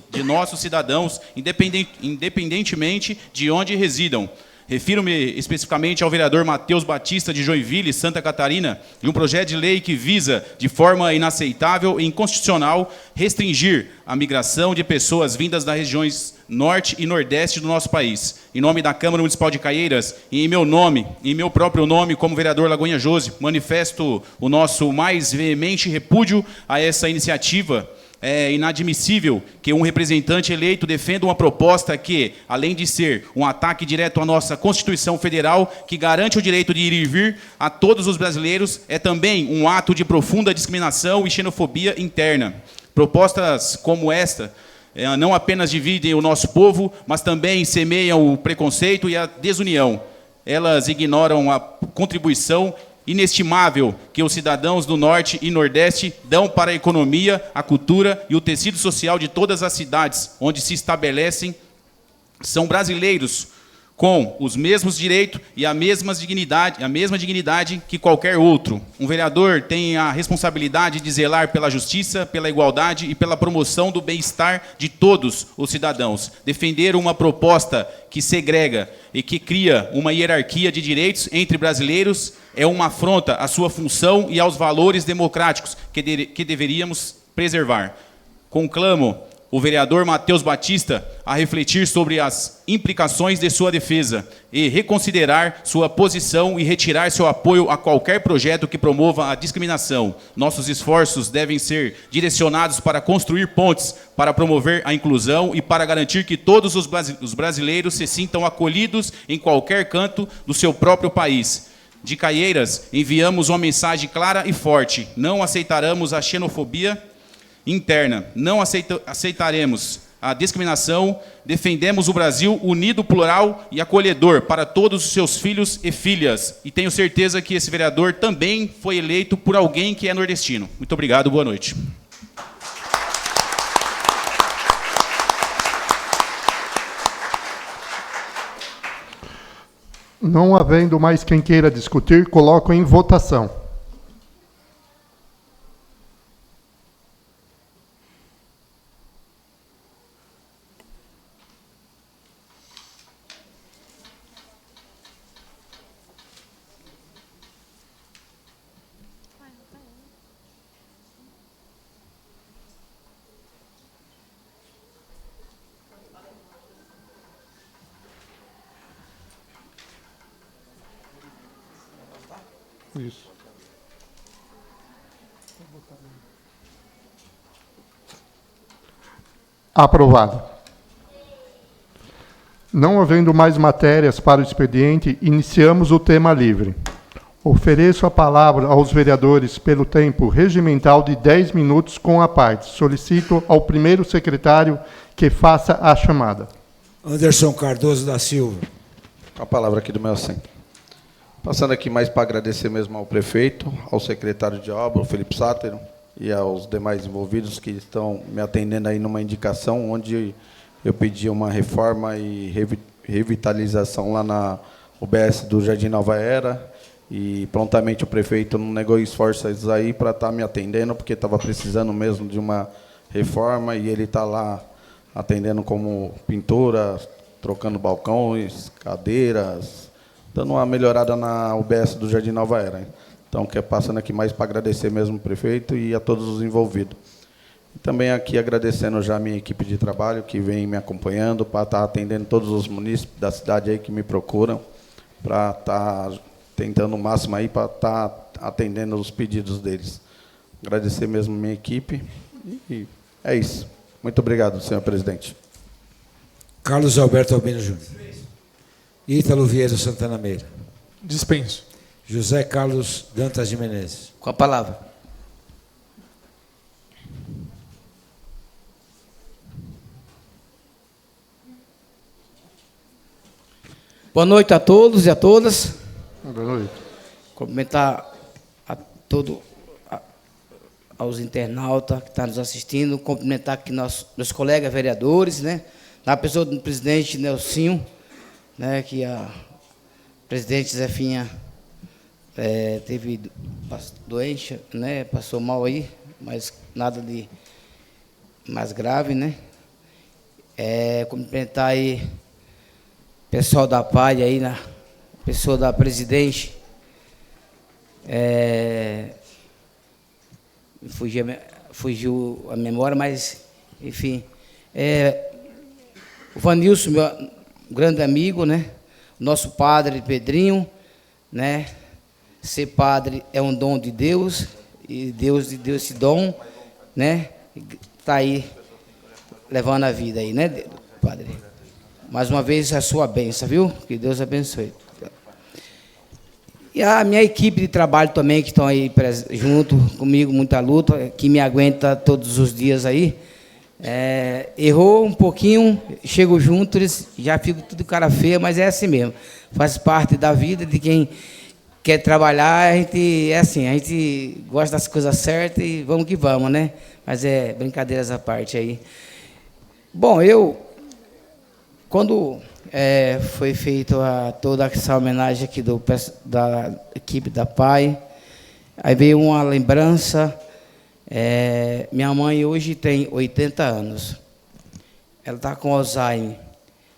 de nossos cidadãos, independentemente de onde residam. Refiro-me especificamente ao vereador Matheus Batista, de Joinville, Santa Catarina, de um projeto de lei que visa, de forma inaceitável e inconstitucional, restringir a migração de pessoas vindas das regiões norte e nordeste do nosso país. Em nome da Câmara Municipal de Caieiras e em meu nome, em meu próprio nome, como vereador Lagoinha Jose, manifesto o nosso mais veemente repúdio a essa iniciativa. É inadmissível que um representante eleito defenda uma proposta que, além de ser um ataque direto à nossa Constituição Federal, que garante o direito de ir e vir a todos os brasileiros, é também um ato de profunda discriminação e xenofobia interna. Propostas como esta não apenas dividem o nosso povo, mas também semeiam o preconceito e a desunião. Elas ignoram a contribuição inestimável que os cidadãos do Norte e Nordeste dão para a economia, a cultura e o tecido social de todas as cidades onde se estabelecem. São brasileiros com os mesmos direitos e a mesma dignidade que qualquer outro. Um vereador tem a responsabilidade de zelar pela justiça, pela igualdade e pela promoção do bem-estar de todos os cidadãos. Defender uma proposta que segrega e que cria uma hierarquia de direitos entre brasileiros é uma afronta à sua função e aos valores democráticos que deveríamos preservar. Conclamo o vereador Matheus Batista a refletir sobre as implicações de sua defesa e reconsiderar sua posição e retirar seu apoio a qualquer projeto que promova a discriminação. Nossos esforços devem ser direcionados para construir pontes, para promover a inclusão e para garantir que todos os brasileiros se sintam acolhidos em qualquer canto do seu próprio país. De Caieiras, enviamos uma mensagem clara e forte: não aceitaremos a xenofobia interna, não aceitaremos a discriminação, defendemos o Brasil unido, plural e acolhedor para todos os seus filhos e filhas. E tenho certeza que esse vereador também foi eleito por alguém que é nordestino. Muito obrigado, boa noite. Não havendo mais quem queira discutir, coloco em votação. Isso. Aprovado. Não havendo mais matérias para o expediente, iniciamos o tema livre. Ofereço a palavra aos vereadores pelo tempo regimental de 10 minutos com a parte. Solicito ao primeiro secretário que faça a chamada. Anderson Cardoso da Silva. Com a palavra aqui do meu assento. Passando aqui mais para agradecer mesmo ao prefeito, ao secretário de obra, o Felipe Sátero, e aos demais envolvidos que estão me atendendo aí numa indicação onde eu pedi uma reforma e revitalização lá na UBS do Jardim Nova Era, e prontamente o prefeito não negou esforços aí para estar me atendendo, porque estava precisando mesmo de uma reforma, e ele está lá atendendo como pintura, trocando balcões, cadeiras, dando uma melhorada na UBS do Jardim Nova Era. Então, passando aqui mais para agradecer mesmo o prefeito e a todos os envolvidos. E também aqui agradecendo já a minha equipe de trabalho, que vem me acompanhando, para estar atendendo todos os munícipes da cidade aí que me procuram, para estar tentando o máximo aí para estar atendendo os pedidos deles. Agradecer mesmo a minha equipe. E é isso. Muito obrigado, senhor presidente. Carlos Alberto Albino Júnior. Ítalo Vieira Santana Meira. Dispenso. José Carlos Dantas de Menezes. Com a palavra. Boa noite a todos e a todas. Boa noite. Cumprimentar aos internautas que estão nos assistindo, cumprimentar aqui meus colegas vereadores, né? Na pessoa do presidente Nelsinho, né? Que a presidente Zefinha teve doente, né? Passou mal aí, mas nada de mais grave, né? Cumprimentar aí pessoal da PAI aí, na pessoa da presidente, fugiu a memória, mas, enfim, o Vanilson, meu grande amigo, né? Nosso padre Pedrinho, né? Ser padre é um dom de Deus, e Deus deu esse dom, né? Está aí levando a vida aí, né, padre? Mais uma vez, a sua bênção, viu? Que Deus abençoe. E a minha equipe de trabalho também, que estão aí junto comigo, muita luta, que me aguenta todos os dias aí. Errou um pouquinho, chego junto, eles já ficam tudo cara feia, mas é assim mesmo. Faz parte da vida de quem quer trabalhar, a gente gosta das coisas certas e vamos que vamos, né? Mas brincadeiras à parte aí. Bom, quando foi feita toda essa homenagem aqui da equipe da PAI, aí veio uma lembrança. Minha mãe hoje tem 80 anos. Ela está com Alzheimer.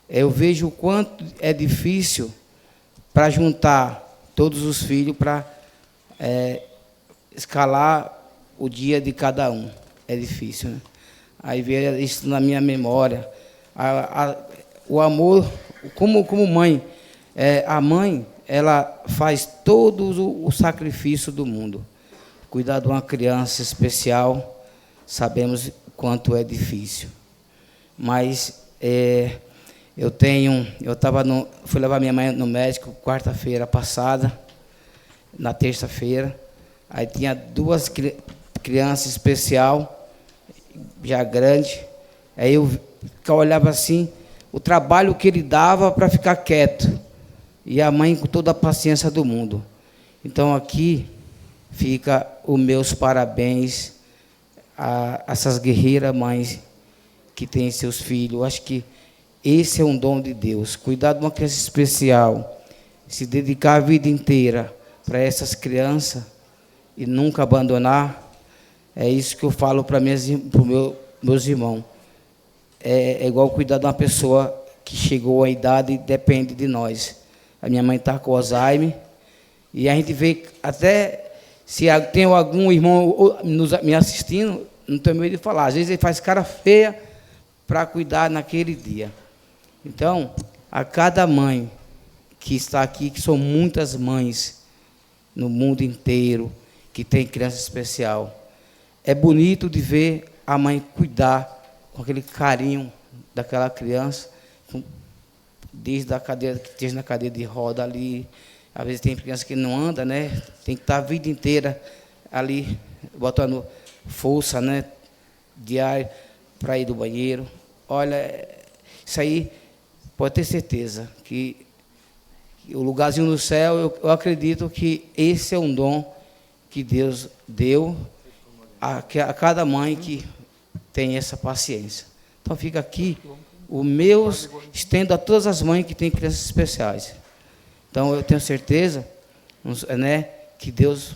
Eu vejo o quanto é difícil para juntar todos os filhos para escalar o dia de cada um. É difícil, né? Aí veio isso na minha memória. O amor, como mãe, a mãe, ela faz todo o sacrifício do mundo. Cuidar de uma criança especial, sabemos quanto é difícil. Mas fui levar minha mãe no médico quarta-feira passada, na terça-feira. Aí tinha duas crianças especiais, já grande. Aí eu olhava assim, o trabalho que ele dava para ficar quieto. E a mãe com toda a paciência do mundo. Então, aqui fica os meus parabéns a essas guerreiras mães que têm seus filhos. Acho que esse é um dom de Deus. Cuidar de uma criança especial, se dedicar a vida inteira para essas crianças e nunca abandonar, é isso que eu falo para meus irmãos. É igual cuidar de uma pessoa que chegou à idade e depende de nós. A minha mãe está com Alzheimer, e a gente vê até se tem algum irmão me assistindo, não tenho medo de falar. Às vezes ele faz cara feia para cuidar naquele dia. Então, a cada mãe que está aqui, que são muitas mães, no mundo inteiro que tem criança especial. É bonito de ver a mãe cuidar com aquele carinho daquela criança, desde a cadeira, que esteja na cadeira de roda ali. Às vezes tem criança que não anda, né? Tem que estar a vida inteira ali, botando força, né, diária para ir do banheiro. Olha, isso aí pode ter certeza que o lugarzinho no céu, eu acredito que esse é um dom que Deus deu a cada mãe que tem essa paciência. Então fica aqui o meu estendo a todas as mães que têm crianças especiais. Então eu tenho certeza, né, que Deus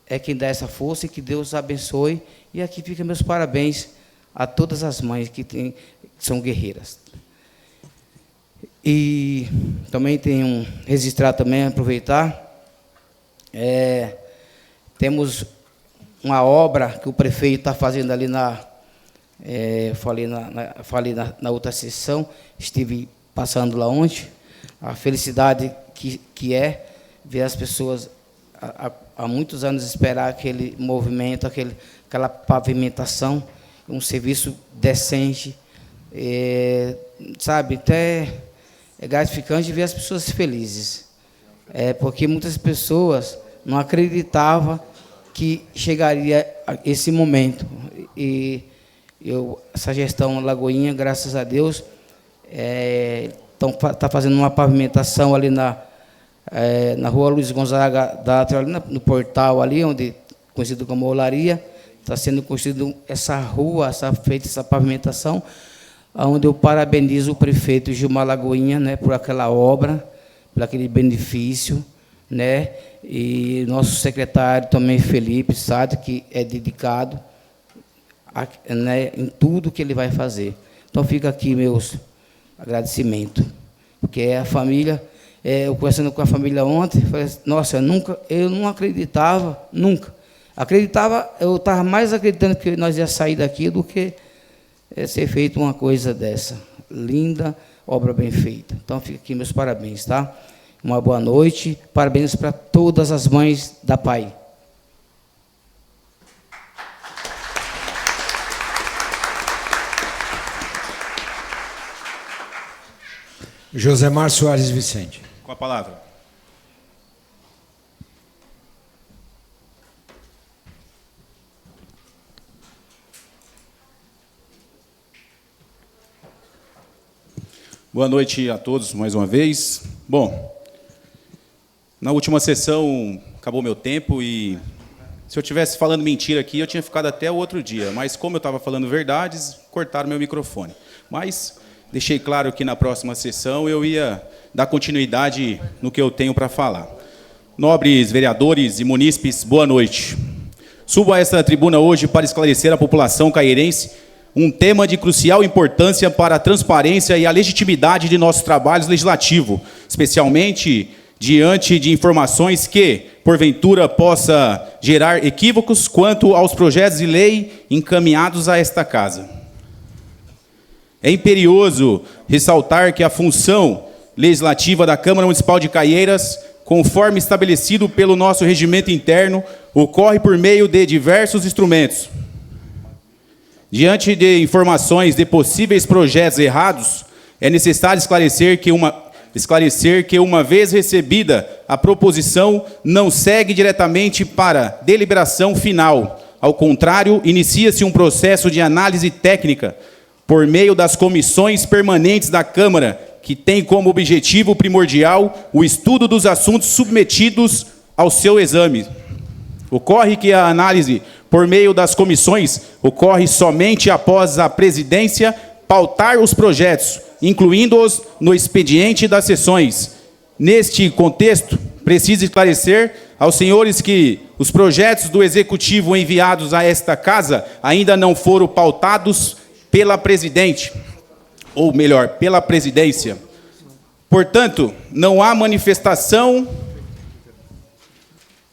é quem dá essa força e que Deus abençoe. E aqui fica meus parabéns a todas as mães que são guerreiras. E também tenho registrar também, aproveitar, temos uma obra que o prefeito está fazendo ali falei na outra sessão, estive passando lá ontem, a felicidade que é ver as pessoas há muitos anos esperar aquele movimento, aquela pavimentação, um serviço decente, sabe, até é gratificante ver as pessoas felizes, porque muitas pessoas não acreditavam que chegaria esse momento. E essa gestão Lagoinha, graças a Deus, está fazendo uma pavimentação ali na rua Luiz Gonzaga Dátrio, ali no portal, ali, conhecido como Olaria. Está sendo construída essa rua, feita essa pavimentação, onde eu parabenizo o prefeito Gilmar Lagoinha, né, por aquela obra, por aquele benefício, né, e nosso secretário também, Felipe Sade, que é dedicado né, em tudo que ele vai fazer. Então, fica aqui meus agradecimentos, porque a família, eu conversando com a família ontem, falei, nossa, eu não acreditava, nunca. Acreditava, eu estava mais acreditando que nós ia sair daqui do que ser feita uma coisa dessa. Linda, obra bem feita. Então, fica aqui meus parabéns, tá? Uma boa noite, parabéns para todas as mães da PAI. Josemar Soares Vicente. Com a palavra. Boa noite a todos mais uma vez. Bom, na última sessão acabou meu tempo e se eu estivesse falando mentira aqui, eu tinha ficado até o outro dia. Mas como eu estava falando verdades, cortaram meu microfone. Mas deixei claro que na próxima sessão eu ia dar continuidade no que eu tenho para falar. Nobres vereadores e munícipes, boa noite. Subo a esta tribuna hoje para esclarecer à população caieirense um tema de crucial importância para a transparência e a legitimidade de nosso trabalho legislativo, especialmente diante de informações que, porventura, possa gerar equívocos quanto aos projetos de lei encaminhados a esta casa. É imperioso ressaltar que a função legislativa da Câmara Municipal de Caieiras, conforme estabelecido pelo nosso regimento interno, ocorre por meio de diversos instrumentos. Diante de informações de possíveis projetos errados, é necessário esclarecer que uma vez recebida a proposição, não segue diretamente para deliberação final. Ao contrário, inicia-se um processo de análise técnica por meio das comissões permanentes da Câmara, que tem como objetivo primordial o estudo dos assuntos submetidos ao seu exame. Ocorre que a análise por meio das comissões ocorre somente após a presidência pautar os projetos, incluindo-os no expediente das sessões. Neste contexto, preciso esclarecer aos senhores que os projetos do Executivo enviados a esta casa ainda não foram pautados pela presidente, ou melhor, pela presidência. Portanto, não há manifestação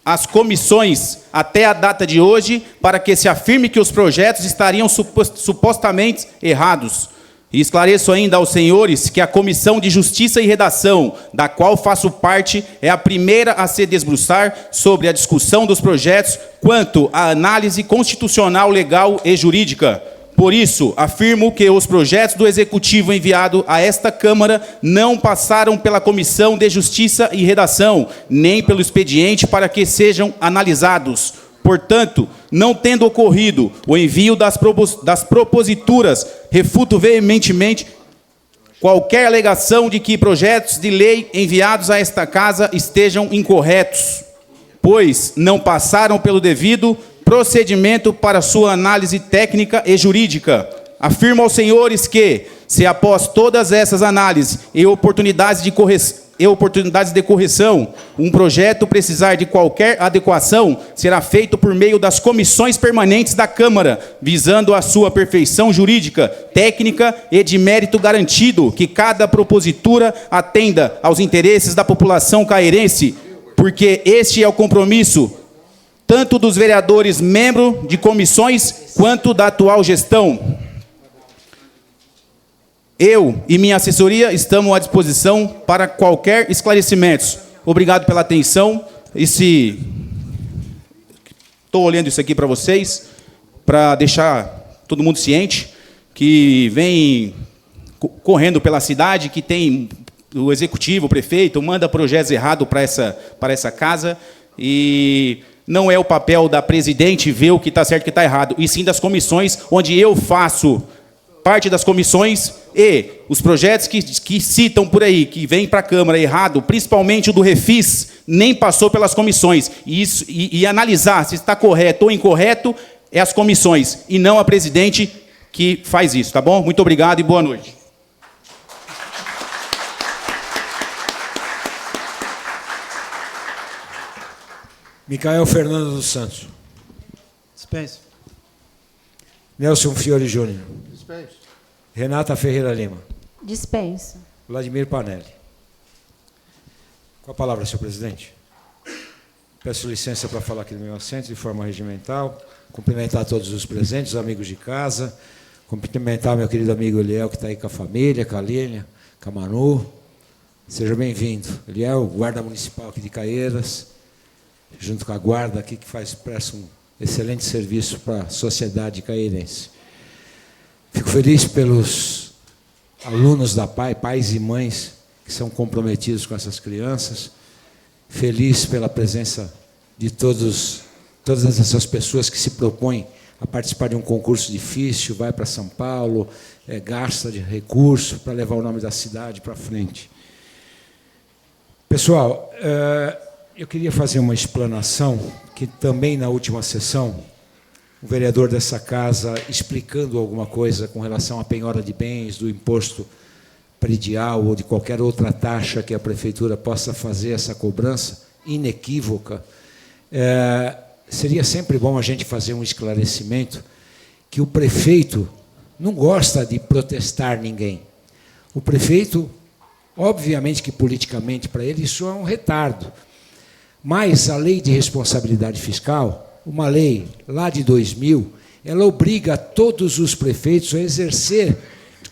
às comissões até a data de hoje para que se afirme que os projetos estariam supostamente errados. E esclareço ainda aos senhores que a Comissão de Justiça e Redação, da qual faço parte, é a primeira a se debruçar sobre a discussão dos projetos quanto à análise constitucional, legal e jurídica. Por isso, afirmo que os projetos do Executivo enviado a esta Câmara não passaram pela Comissão de Justiça e Redação, nem pelo expediente para que sejam analisados. Portanto, não tendo ocorrido o envio das proposituras, refuto veementemente qualquer alegação de que projetos de lei enviados a esta Casa estejam incorretos, pois não passaram pelo devido procedimento para sua análise técnica e jurídica. Afirmo aos senhores que, se após todas essas análises e oportunidades de correção, um projeto precisar de qualquer adequação, será feito por meio das comissões permanentes da Câmara, visando a sua perfeição jurídica, técnica e de mérito garantido, que cada propositura atenda aos interesses da população cairense, porque este é o compromisso tanto dos vereadores membros de comissões, quanto da atual gestão. Eu e minha assessoria estamos à disposição para qualquer esclarecimento. Obrigado pela atenção. Estou olhando isso aqui para vocês, para deixar todo mundo ciente, que vem correndo pela cidade, que tem o executivo, o prefeito, manda projetos errados para essa casa, e não é o papel da presidente ver o que está certo e o que está errado, e sim das comissões, onde eu faço parte das comissões, e os projetos que citam por aí, que vêm para a Câmara errado, principalmente o do Refis, nem passou pelas comissões. E analisar se está correto ou incorreto é as comissões, e não a presidente que faz isso, tá bom? Muito obrigado e boa noite. Micael Fernando dos Santos. Dispenso. Nelson Fiore Júnior. Dispenso. Renata Ferreira Lima. Dispenso. Vladimir Panelli. Com a palavra, senhor presidente. Peço licença para falar aqui do meu assento de forma regimental, cumprimentar todos os presentes, os amigos de casa, cumprimentar meu querido amigo Eliel, que está aí com a família, com a Línia, com a Manu. Seja bem-vindo. Eliel, guarda municipal aqui de Caieiras, junto com a guarda aqui, que presta um excelente serviço para a sociedade caeirense. Fico feliz pelos alunos da PAI, pais e mães que são comprometidos com essas crianças. Feliz pela presença de todas essas pessoas que se propõem a participar de um concurso difícil, vai para São Paulo, gasta de recurso para levar o nome da cidade para frente. Pessoal, eu queria fazer uma explanação, que também na última sessão, o vereador dessa casa explicando alguma coisa com relação à penhora de bens, do imposto predial ou de qualquer outra taxa que a prefeitura possa fazer essa cobrança inequívoca, seria sempre bom a gente fazer um esclarecimento que o prefeito não gosta de protestar ninguém. O prefeito, obviamente que politicamente para ele isso é um retardo, mas a lei de responsabilidade fiscal, uma lei lá de 2000, ela obriga todos os prefeitos a exercer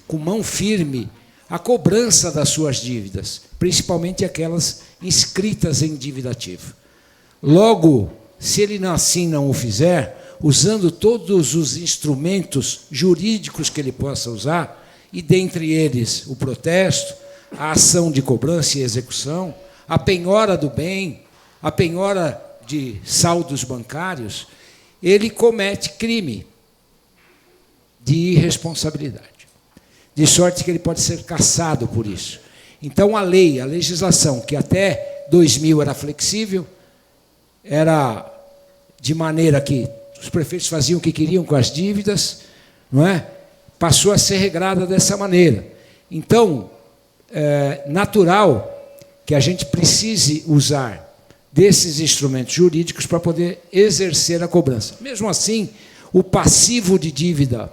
com mão firme a cobrança das suas dívidas, principalmente aquelas inscritas em dívida ativa. Logo, se ele assim não o fizer, usando todos os instrumentos jurídicos que ele possa usar, e dentre eles o protesto, a ação de cobrança e execução, a penhora do bem, a penhora de saldos bancários, ele comete crime de irresponsabilidade. De sorte que ele pode ser cassado por isso. Então, a lei, a legislação, que até 2000 era flexível, era de maneira que os prefeitos faziam o que queriam com as dívidas, não é? Passou a ser regrada dessa maneira. Então, é natural que a gente precise usar desses instrumentos jurídicos para poder exercer a cobrança. Mesmo assim, o passivo de dívida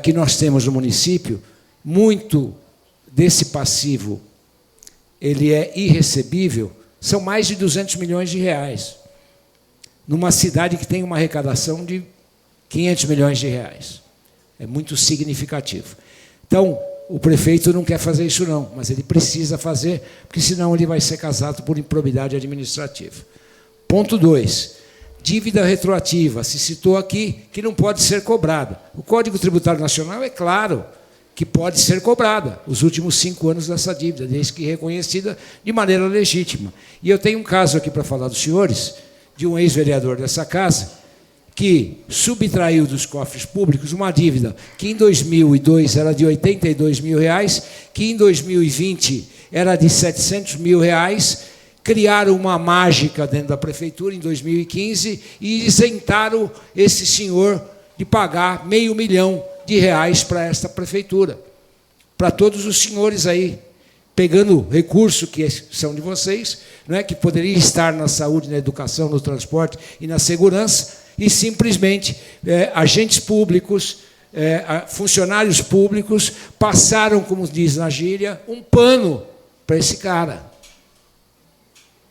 que nós temos no município, muito desse passivo ele é irrecebível, são mais de 200 milhões de reais, numa cidade que tem uma arrecadação de 500 milhões de reais. É muito significativo. Então, o prefeito não quer fazer isso não, mas ele precisa fazer, porque senão ele vai ser casado por improbidade administrativa. Ponto 2. Dívida retroativa. Se citou aqui que não pode ser cobrada. O Código Tributário Nacional é claro que pode ser cobrada os últimos 5 anos dessa dívida, desde que reconhecida de maneira legítima. E eu tenho um caso aqui para falar dos senhores, de um ex-vereador dessa casa, que subtraiu dos cofres públicos uma dívida que em 2002 era de R$ 82 mil, que em 2020 era de R$ 700 mil, criaram uma mágica dentro da prefeitura em 2015 e isentaram esse senhor de pagar R$500 mil para esta prefeitura. Para todos os senhores aí, pegando recurso que são de vocês, não é, que poderia estar na saúde, na educação, no transporte e na segurança, e simplesmente agentes públicos, funcionários públicos, passaram, como diz na gíria, um pano para esse cara,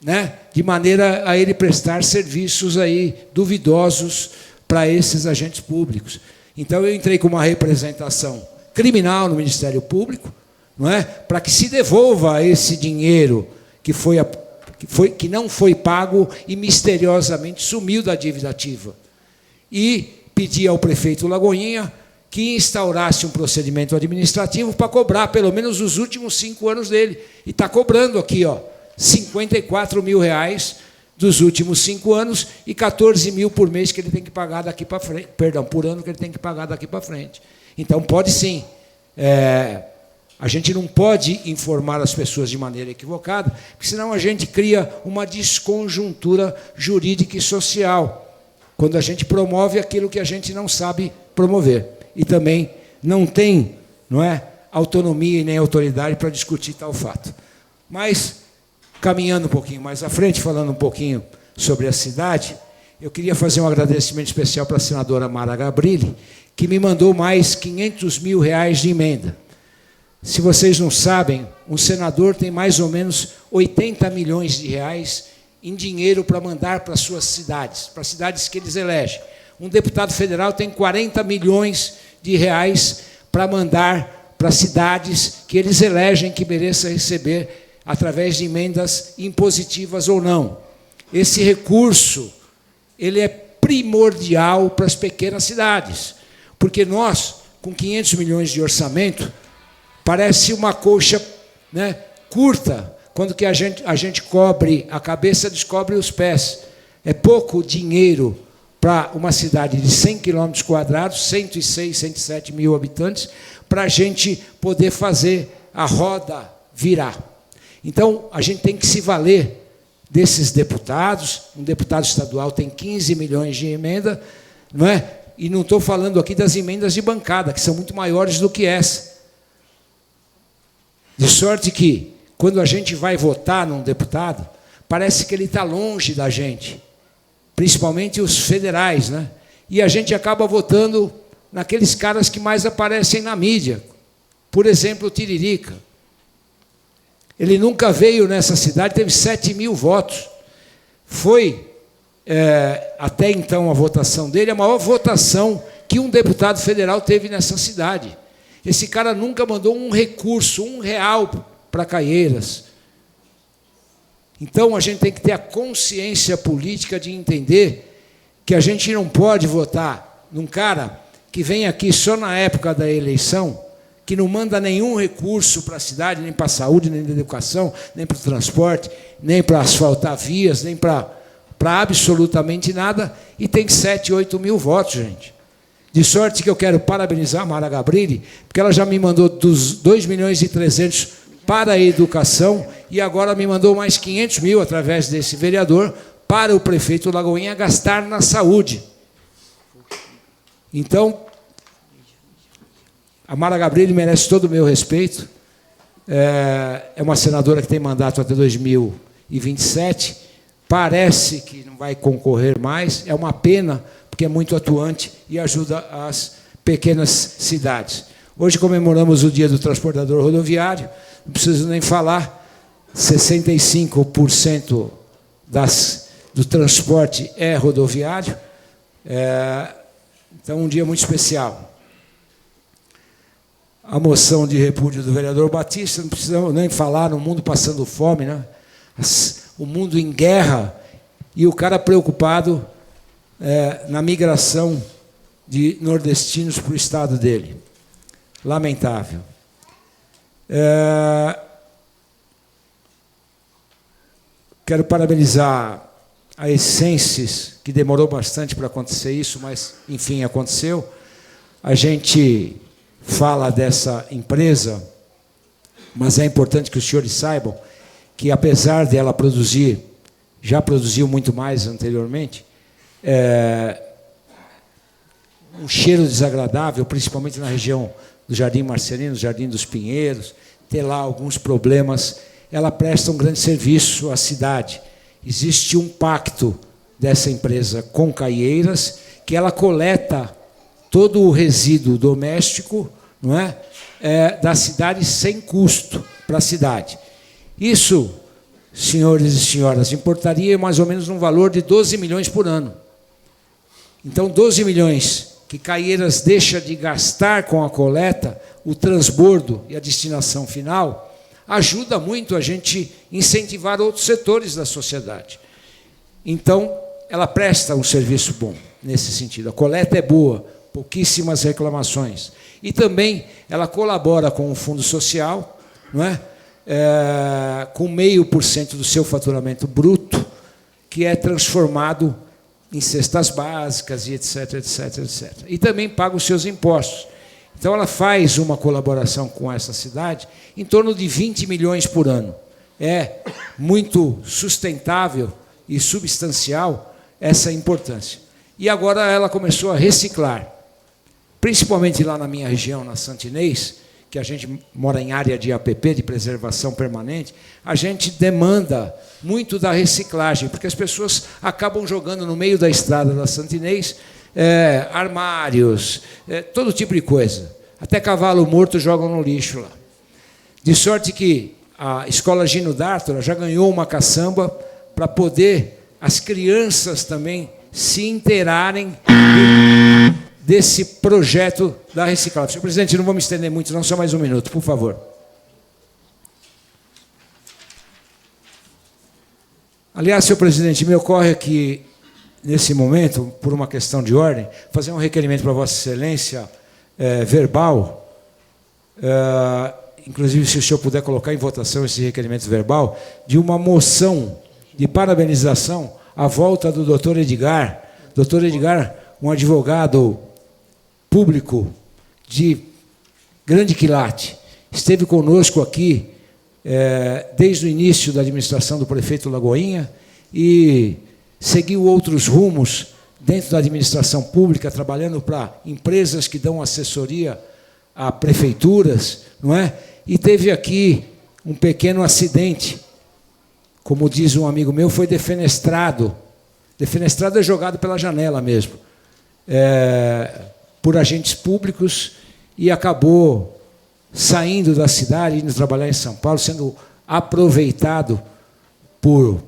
né? De maneira a ele prestar serviços aí duvidosos para esses agentes públicos. Então, eu entrei com uma representação criminal no Ministério Público, não é? Para que se devolva esse dinheiro que não foi pago e misteriosamente sumiu da dívida ativa. E pedi ao prefeito Lagoinha que instaurasse um procedimento administrativo para cobrar pelo menos os últimos 5 anos dele. E está cobrando aqui, ó, R$ 54 mil dos últimos 5 anos e 14 mil por mês que ele tem que pagar daqui para frente, perdão, por ano que ele tem que pagar daqui para frente. Então, pode sim. A gente não pode informar as pessoas de maneira equivocada, porque senão a gente cria uma desconjuntura jurídica e social, quando a gente promove aquilo que a gente não sabe promover. E também não tem, não é, autonomia e nem autoridade para discutir tal fato. Mas, caminhando um pouquinho mais à frente, falando um pouquinho sobre a cidade, eu queria fazer um agradecimento especial para a senadora Mara Gabrilli, que me mandou mais R$ 500 mil de emenda. Se vocês não sabem, um senador tem mais ou menos 80 milhões de reais em dinheiro para mandar para suas cidades, para as cidades que eles elegem. Um deputado federal tem 40 milhões de reais para mandar para cidades que eles elegem que mereçam receber através de emendas impositivas ou não. Esse recurso, ele é primordial para as pequenas cidades, porque nós, com 500 milhões de orçamento, parece uma colcha, né, curta, quando que a gente cobre a cabeça, descobre os pés. É pouco dinheiro para uma cidade de 100 quilômetros quadrados, 106, 107 mil habitantes, para a gente poder fazer a roda virar. Então, a gente tem que se valer desses deputados. Um deputado estadual tem 15 milhões de emenda, não é? E não estou falando aqui das emendas de bancada, que são muito maiores do que essa. De sorte que, quando a gente vai votar num deputado, parece que ele está longe da gente, principalmente os federais, né? E a gente acaba votando naqueles caras que mais aparecem na mídia. Por exemplo, o Tiririca. Ele nunca veio nessa cidade, teve 7 mil votos. Foi, até então, a votação dele, a maior votação que um deputado federal teve nessa cidade. Esse cara nunca mandou um recurso, R$1 para Caieiras. Então, a gente tem que ter a consciência política de entender que a gente não pode votar num cara que vem aqui só na época da eleição, que não manda nenhum recurso para a cidade, nem para a saúde, nem para a educação, nem para o transporte, nem para asfaltar vias, nem para absolutamente nada, e tem 7, 8 mil votos, gente. De sorte que eu quero parabenizar a Mara Gabrilli, porque ela já me mandou dos 2 milhões e 300 para a educação, e agora me mandou mais 500 mil, através desse vereador, para o prefeito Lagoinha gastar na saúde. Então, a Mara Gabrilli merece todo o meu respeito. É uma senadora que tem mandato até 2027. Parece que não vai concorrer mais. É uma pena, porque é muito atuante e ajuda as pequenas cidades. Hoje comemoramos o Dia do Transportador Rodoviário. Não preciso nem falar. 65% do transporte é rodoviário. Então, um dia muito especial. a moção de repúdio do vereador Batista, não precisamos nem falar no mundo passando fome, né? O mundo em guerra, e o cara preocupado na migração de nordestinos para o estado dele. Lamentável. Quero parabenizar a Essências, que demorou bastante para acontecer isso, mas, enfim, aconteceu. A gente fala dessa empresa, mas é importante que os senhores saibam que, apesar dela produzir, já produziu muito mais anteriormente, um cheiro desagradável, principalmente na região do Jardim Marcelino, Jardim dos Pinheiros, ter lá alguns problemas. Ela presta um grande serviço à cidade. Existe um pacto dessa empresa com Caieiras, que ela coleta todo o resíduo doméstico, não é, da cidade sem custo para a cidade. Isso, senhores e senhoras, importaria mais ou menos um valor de 12 milhões por ano. Então, 12 milhões que Caieiras deixa de gastar com a coleta, o transbordo e a destinação final, ajuda muito a gente incentivar outros setores da sociedade. Então, ela presta um serviço bom nesse sentido. A coleta é boa, pouquíssimas reclamações. E também ela colabora com o Fundo Social, não é? Com 0,5% do seu faturamento bruto, que é transformado em cestas básicas e etc, etc, etc. E também paga os seus impostos. Então, ela faz uma colaboração com essa cidade em torno de 20 milhões por ano. É muito sustentável e substancial essa importância. E agora ela começou a reciclar, principalmente lá na minha região, na Santa Inês, que a gente mora em área de APP, de preservação permanente, a gente demanda muito da reciclagem, porque as pessoas acabam jogando no meio da estrada da Santa Inês armários, todo tipo de coisa. Até cavalo morto jogam no lixo lá. De sorte que a Escola Gino D'Artora já ganhou uma caçamba para poder as crianças também se inteirarem desse projeto da reciclagem. Senhor presidente, não vou me estender muito, não, só mais um minuto, por favor. Aliás, senhor presidente, me ocorre aqui, nesse momento, por uma questão de ordem, fazer um requerimento para Vossa Excelência verbal, inclusive, se o senhor puder colocar em votação esse requerimento verbal, de uma moção de parabenização à volta do doutor Edgar. Doutor Edgar, um advogado público de grande quilate, esteve conosco aqui desde o início da administração do prefeito Lagoinha e seguiu outros rumos dentro da administração pública, trabalhando para empresas que dão assessoria a prefeituras, não é? E teve aqui um pequeno acidente, como diz um amigo meu, foi defenestrado. Defenestrado é jogado pela janela mesmo, por agentes públicos, e acabou saindo da cidade, indo trabalhar em São Paulo, sendo aproveitado por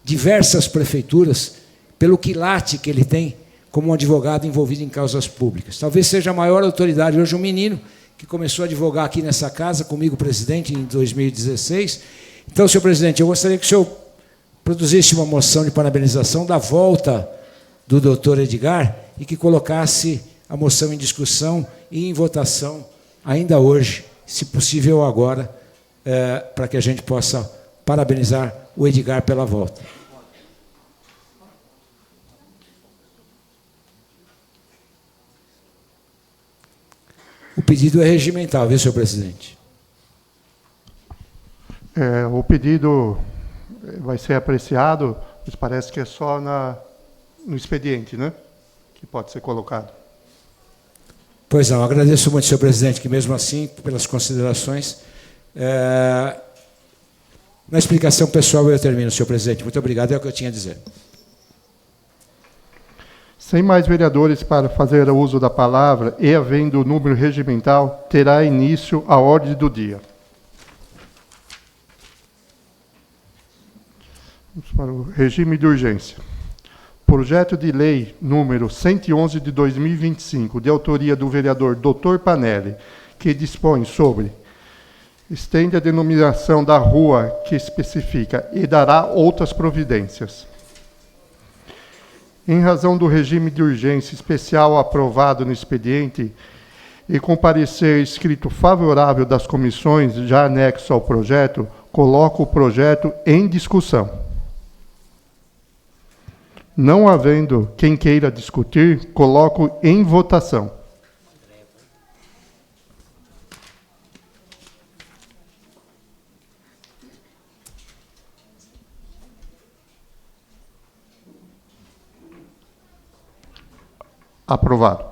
diversas prefeituras, pelo quilate que ele tem como um advogado envolvido em causas públicas. Talvez seja a maior autoridade hoje, um menino que começou a advogar aqui nessa casa, comigo, presidente, em 2016. Então, senhor presidente, eu gostaria que o senhor produzisse uma moção de parabenização da volta do doutor Edgar e que colocasse a moção em discussão e em votação ainda hoje, se possível agora, para que a gente possa parabenizar o Edgar pela volta. O pedido é regimental, viu, senhor presidente? O pedido vai ser apreciado, mas parece que é só no expediente, né? Que pode ser colocado. Pois não, agradeço muito, senhor presidente, que mesmo assim, pelas considerações. Na explicação pessoal eu termino, senhor presidente. Muito obrigado, é o que eu tinha a dizer. Sem mais vereadores para fazer uso da palavra e havendo o número regimental, terá início a ordem do dia. Vamos para o regime de urgência. Projeto de lei número 111 de 2025, de autoria do vereador Dr. Panelli, que dispõe sobre: estende a denominação da rua que especifica e dará outras providências. Em razão do regime de urgência especial aprovado no expediente e com parecer escrito favorável das comissões já anexo ao projeto, coloco o projeto em discussão. Não havendo quem queira discutir, coloco em votação. Aprovado.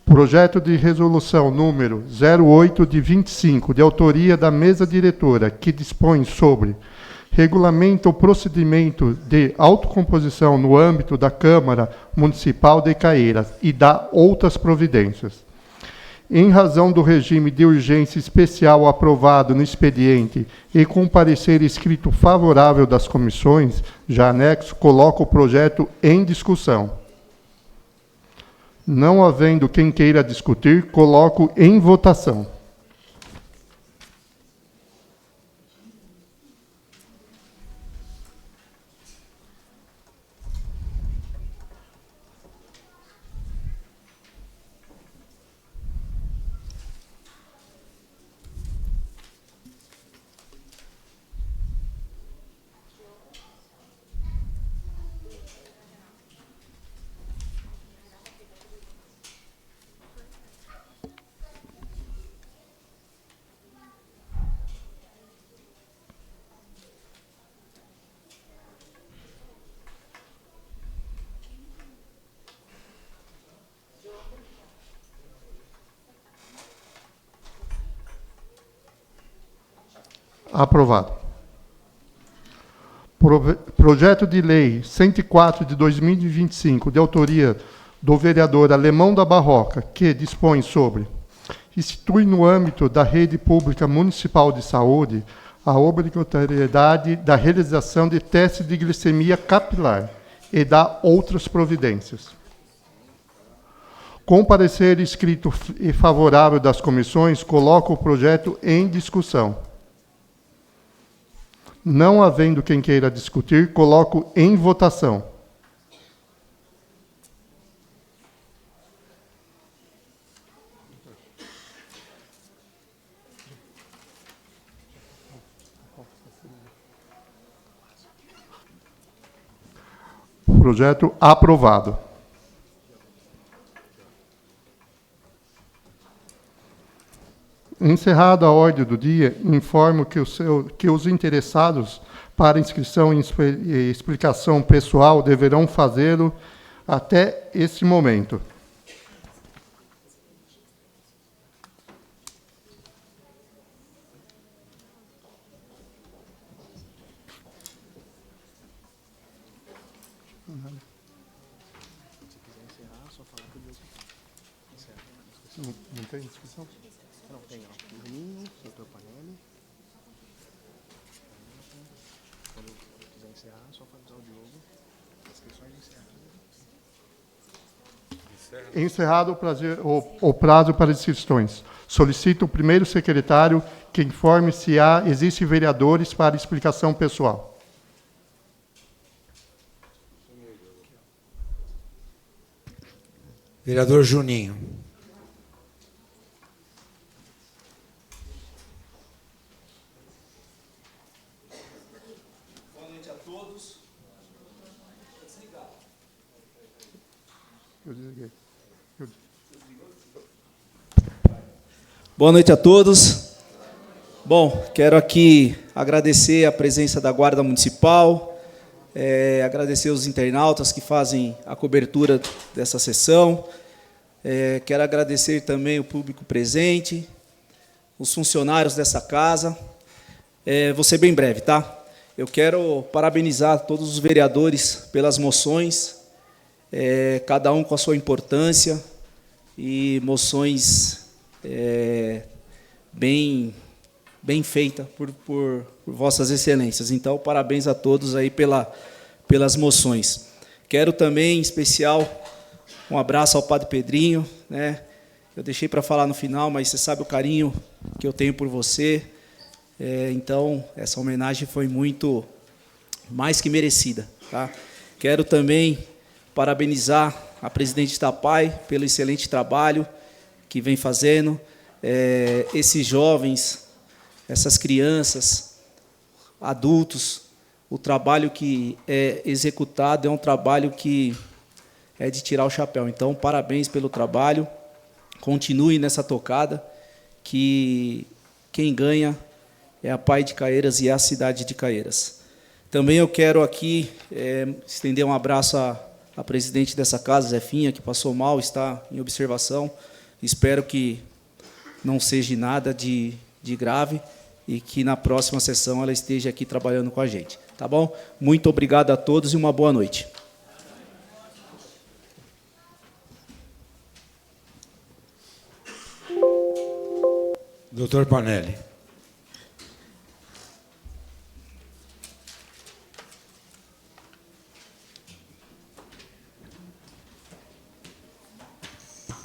Projeto de resolução número 08 de 25, de autoria da mesa diretora, que dispõe sobre: regulamenta o procedimento de autocomposição no âmbito da Câmara Municipal de Caieiras e dá outras providências. Em razão do regime de urgência especial aprovado no expediente e com parecer escrito favorável das comissões, já anexo, coloco o projeto em discussão. Não havendo quem queira discutir, coloco em votação. Aprovado. Projeto de Lei 104 de 2025, de autoria do vereador Alemão da Barroca, que dispõe sobre: institui no âmbito da rede pública municipal de saúde a obrigatoriedade da realização de testes de glicemia capilar e dá outras providências. Com parecer escrito e favorável das comissões, coloco o projeto em discussão. Não havendo quem queira discutir, coloco em votação. Projeto aprovado. Encerrada a ordem do dia, informo que os interessados para inscrição e explicação pessoal deverão fazê-lo até este momento. Não tem inscrição? Não, tem, ó. Juninho, doutor Panelli. Quando quiser encerrar, só avisar o Diogo. Inscrições encerradas. Encerrado o prazo para inscrições. Solicito o primeiro secretário que informe se existem vereadores para explicação pessoal. Vereador Juninho. Boa noite a todos. Bom, quero aqui agradecer a presença da Guarda Municipal, agradecer os internautas que fazem a cobertura dessa sessão, quero agradecer também o público presente, os funcionários dessa casa. Vou ser bem breve, tá? Eu quero parabenizar todos os vereadores pelas moções, cada um com a sua importância, e moções bem feita por vossas excelências. Então, parabéns a todos aí pelas moções. Quero também, em especial, Um abraço ao Padre Pedrinho, né? Eu deixei para falar no final, mas você sabe o carinho que eu tenho por você. Então, essa homenagem foi muito mais que merecida, tá? Quero também parabenizar a presidente da PAI pelo excelente trabalho que vem fazendo. Esses jovens, essas crianças, adultos, o trabalho que é executado é um trabalho que é de tirar o chapéu. Então, parabéns pelo trabalho. Continue nessa tocada, que quem ganha é a PAI de Caieiras e é a cidade de Caieiras. Também eu quero aqui estender um abraço à presidente dessa casa, Zefinha, que passou mal, está em observação. Espero que não seja nada de grave e que na próxima sessão ela esteja aqui trabalhando com a gente. Tá bom? Muito obrigado a todos e uma boa noite. Doutor Panelli.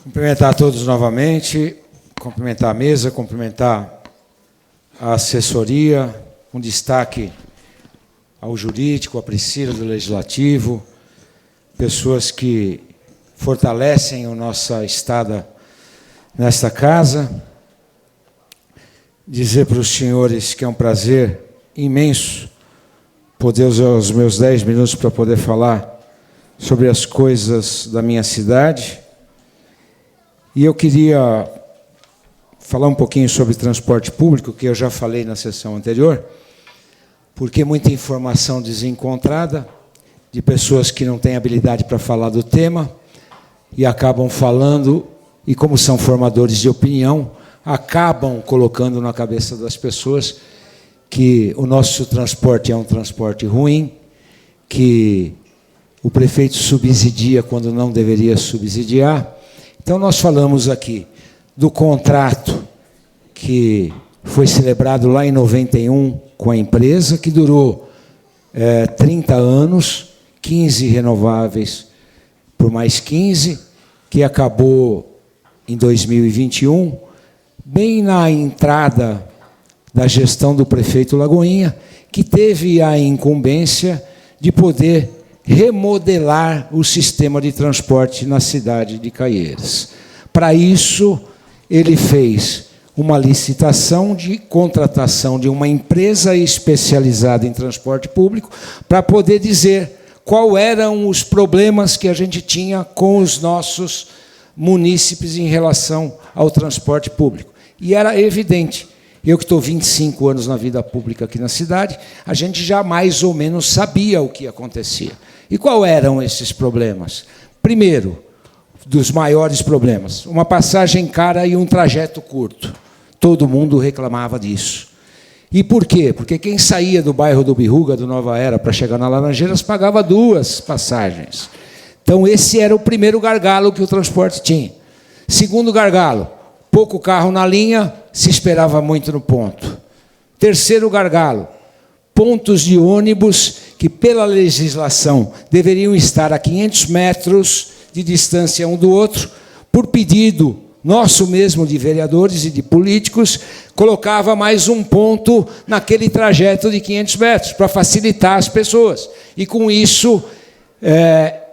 Cumprimentar a todos novamente, cumprimentar a mesa, cumprimentar a assessoria, com destaque ao jurídico, à Priscila do Legislativo, pessoas que fortalecem a nossa estada nesta casa. Dizer para os senhores que é um prazer imenso poder usar os meus 10 minutos para poder falar sobre as coisas da minha cidade. E eu queria falar um pouquinho sobre transporte público, que eu já falei na sessão anterior, porque muita informação desencontrada, de pessoas que não têm habilidade para falar do tema, e acabam falando, e como são formadores de opinião, acabam colocando na cabeça das pessoas que o nosso transporte é um transporte ruim, que o prefeito subsidia quando não deveria subsidiar. Então, nós falamos aqui do contrato que foi celebrado lá em 91 com a empresa, que durou 30 anos, 15 renováveis por mais 15, que acabou em 2021, bem na entrada da gestão do prefeito Lagoinha, que teve a incumbência de poder remodelar o sistema de transporte na cidade de Caieiras. Para isso, ele fez uma licitação de contratação de uma empresa especializada em transporte público para poder dizer quais eram os problemas que a gente tinha com os nossos munícipes em relação ao transporte público. E era evidente, eu que estou 25 anos na vida pública aqui na cidade, a gente já mais ou menos sabia o que acontecia. E quais eram esses problemas? Primeiro, dos maiores problemas, uma passagem cara e um trajeto curto. Todo mundo reclamava disso. E por quê? Porque quem saía do bairro do Birruga, do Nova Era, para chegar na Laranjeiras, pagava 2 passagens. Então, esse era o primeiro gargalo que o transporte tinha. Segundo gargalo, pouco carro na linha, se esperava muito no ponto. Terceiro gargalo, pontos de ônibus que, pela legislação, deveriam estar a 500 metros de distância um do outro, por pedido nosso mesmo de vereadores e de políticos, colocava mais um ponto naquele trajeto de 500 metros, para facilitar as pessoas. E, com isso,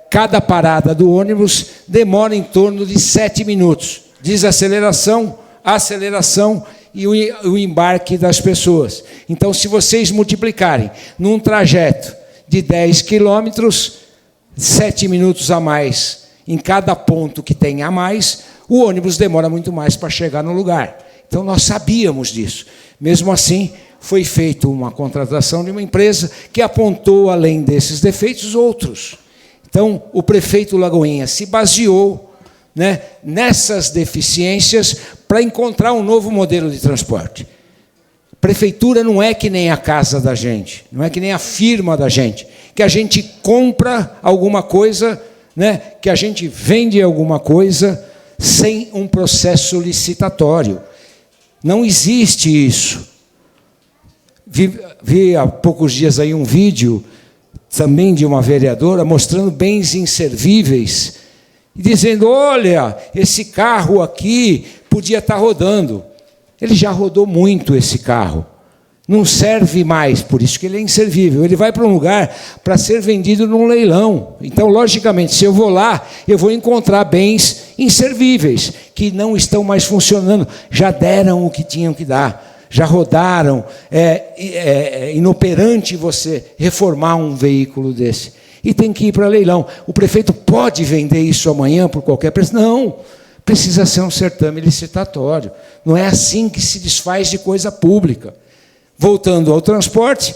cada parada do ônibus demora em torno de 7 minutos. Desaceleração, aceleração e o embarque das pessoas. Então, se vocês multiplicarem num trajeto de 10 quilômetros, 7 minutos a mais em cada ponto que tem a mais, o ônibus demora muito mais para chegar no lugar. Então, nós sabíamos disso. Mesmo assim, foi feita uma contratação de uma empresa que apontou, além desses defeitos, outros. Então, o prefeito Lagoinha se baseou, né, nessas deficiências para encontrar um novo modelo de transporte. Prefeitura não é que nem a casa da gente, não é que nem a firma da gente, que a gente compra alguma coisa, né, que a gente vende alguma coisa sem um processo licitatório. Não existe isso. Vi há poucos dias aí um vídeo também de uma vereadora mostrando bens inservíveis e dizendo, olha, esse carro aqui podia estar rodando. Ele já rodou muito, esse carro. Não serve mais, por isso que ele é inservível. Ele vai para um lugar para ser vendido num leilão. Então, logicamente, se eu vou lá, eu vou encontrar bens inservíveis, que não estão mais funcionando. Já deram o que tinham que dar, já rodaram. É inoperante você reformar um veículo desse. E tem que ir para leilão. O prefeito pode vender isso amanhã por qualquer preço? Não. Precisa ser um certame licitatório. Não é assim que se desfaz de coisa pública. Voltando ao transporte,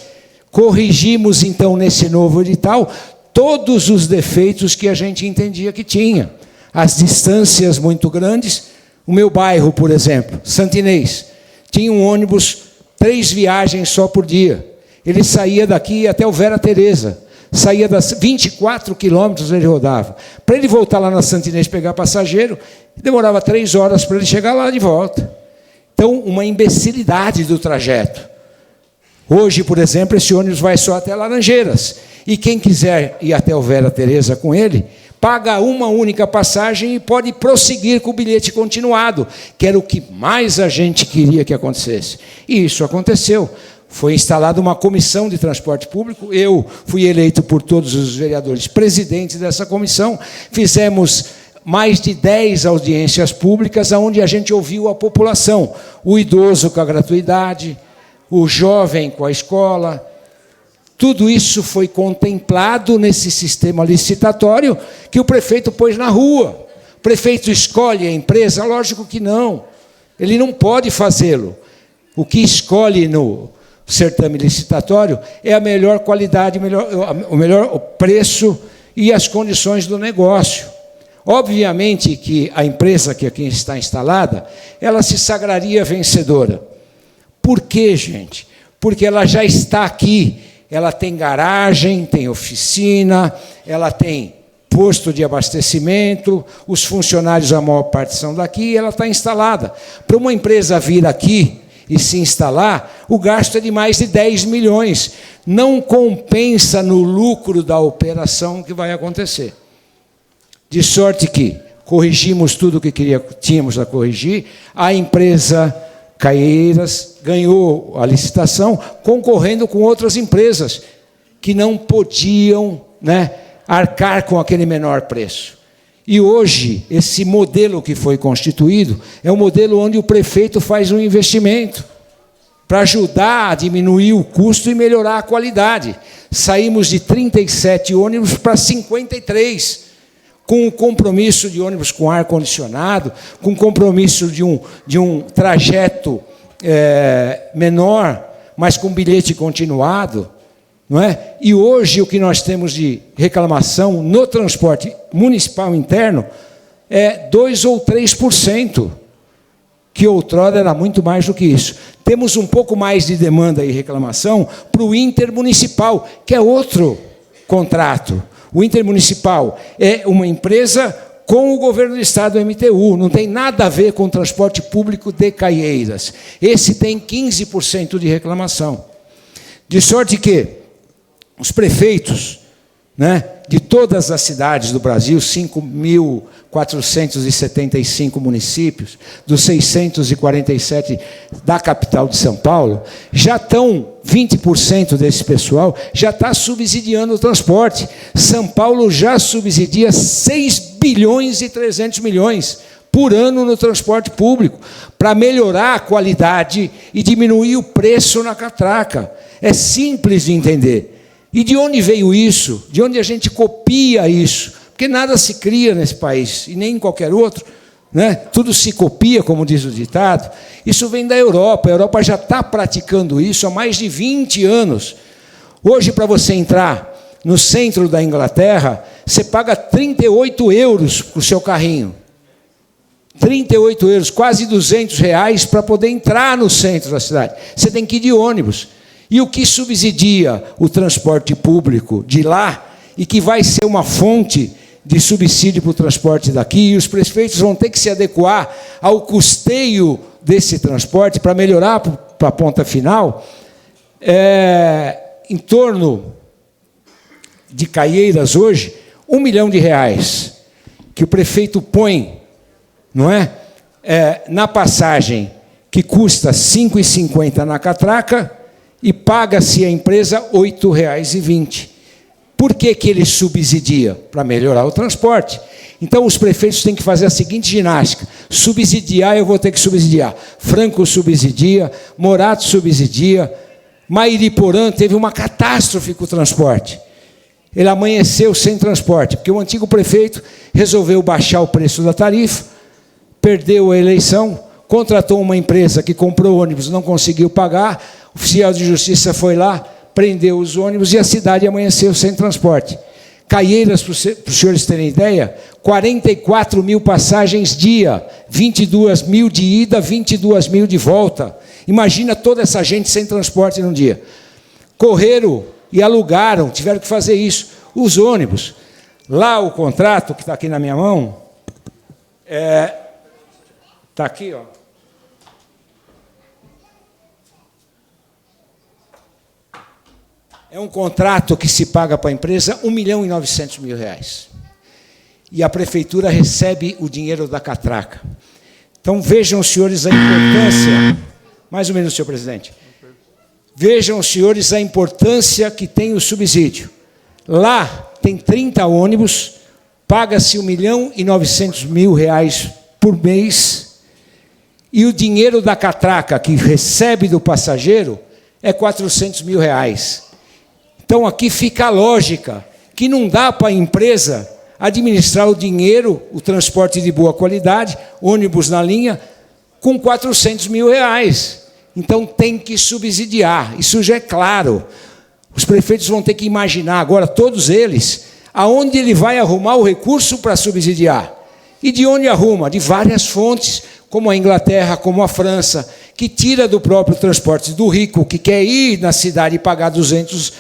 corrigimos, então, nesse novo edital, todos os defeitos que a gente entendia que tinha. As distâncias muito grandes. O meu bairro, por exemplo, Santo Inês, tinha um ônibus, 3 viagens só por dia. Ele saía daqui até o Vera Teresa. Saía das 24 quilômetros, ele rodava. Para ele voltar lá na Santo Inês pegar passageiro, demorava 3 horas para ele chegar lá de volta. Então, uma imbecilidade do trajeto. Hoje, por exemplo, esse ônibus vai só até Laranjeiras. E quem quiser ir até o Vera Teresa com ele, paga uma única passagem e pode prosseguir com o bilhete continuado, que era o que mais a gente queria que acontecesse. E isso aconteceu. Foi instalada uma comissão de transporte público, eu fui eleito por todos os vereadores presidente dessa comissão, fizemos mais de 10 audiências públicas, onde a gente ouviu a população, o idoso com a gratuidade, o jovem com a escola. Tudo isso foi contemplado nesse sistema licitatório que o prefeito pôs na rua. O prefeito escolhe a empresa? Lógico que não. Ele não pode fazê-lo. O que escolhe no certame licitatório é a melhor qualidade, o melhor preço e as condições do negócio. Obviamente que a empresa que aqui está instalada, ela se sagraria vencedora. Por quê, gente? Porque ela já está aqui. Ela tem garagem, tem oficina, ela tem posto de abastecimento, os funcionários, a maior parte são daqui, ela está instalada. Para uma empresa vir aqui e se instalar, o gasto é de mais de 10 milhões. Não compensa no lucro da operação que vai acontecer. De sorte que corrigimos tudo o que tínhamos a corrigir, a empresa Caieiras ganhou a licitação, concorrendo com outras empresas que não podiam, arcar com aquele menor preço. E hoje, esse modelo que foi constituído é um modelo onde o prefeito faz um investimento para ajudar a diminuir o custo e melhorar a qualidade. Saímos de 37 ônibus para 53, com o compromisso de ônibus com ar-condicionado, com o compromisso de um trajeto menor, mas com bilhete continuado. Não é? E hoje o que nós temos de reclamação no transporte municipal interno é 2 ou 3%, que outrora era muito mais do que isso. Temos um pouco mais de demanda e reclamação para o intermunicipal, que é outro contrato. O intermunicipal é uma empresa com o governo do estado, o MTU, não tem nada a ver com o transporte público de Caieiras. Esse tem 15% de reclamação. De sorte que os prefeitos, de todas as cidades do Brasil, 5.475 municípios, dos 647 da capital de São Paulo, já estão, 20% desse pessoal, já está subsidiando o transporte. São Paulo já subsidia 6 bilhões e 300 milhões por ano no transporte público, para melhorar a qualidade e diminuir o preço na catraca. É simples de entender. E de onde veio isso? De onde a gente copia isso? Porque nada se cria nesse país, e nem em qualquer outro. Tudo se copia, como diz o ditado. Isso vem da Europa. A Europa já está praticando isso há mais de 20 anos. Hoje, para você entrar no centro da Inglaterra, você paga 38 euros para o seu carrinho. 38 euros, quase R$200 para poder entrar no centro da cidade. Você tem que ir de ônibus. E o que subsidia o transporte público de lá, e que vai ser uma fonte de subsídio para o transporte daqui, e os prefeitos vão ter que se adequar ao custeio desse transporte para melhorar para a ponta final, em torno de Caieiras hoje, R$1 milhão. que o prefeito põe, não é? Na passagem que custa R$ 5,50 na catraca e paga-se a empresa R$ 8,20. Por que ele subsidia? Para melhorar o transporte. Então, os prefeitos têm que fazer a seguinte ginástica: subsidiar, eu vou ter que subsidiar. Franco subsidia, Morato subsidia, Mairiporã teve uma catástrofe com o transporte. Ele amanheceu sem transporte, porque o antigo prefeito resolveu baixar o preço da tarifa, perdeu a eleição, contratou uma empresa que comprou ônibus, não conseguiu pagar, o oficial de justiça foi lá, prendeu os ônibus e a cidade amanheceu sem transporte. Caieiras, para os senhores terem ideia, 44 mil passagens dia, 22 mil de ida, 22 mil de volta. Imagina toda essa gente sem transporte num dia. Correram e alugaram, tiveram que fazer isso. Os ônibus. Lá o contrato, que está aqui na minha mão, está aqui, ó. É um contrato que se paga para a empresa R$ 1.900.000. E a prefeitura recebe o dinheiro da catraca. Então, vejam, senhores, a importância... Mais ou menos, senhor presidente. Vejam, senhores, a importância que tem o subsídio. Lá tem 30 ônibus, paga-se R$ 1.900.000 por mês, e o dinheiro da catraca que recebe do passageiro é R$ 400.000. Então, aqui fica a lógica, que não dá para a empresa administrar o dinheiro, o transporte de boa qualidade, ônibus na linha, com R$ 400.000. Então, tem que subsidiar, isso já é claro. Os prefeitos vão ter que imaginar agora, todos eles, aonde ele vai arrumar o recurso para subsidiar. E de onde arruma? De várias fontes, como a Inglaterra, como a França, que tira do próprio transporte do rico, que quer ir na cidade e pagar R$ 200,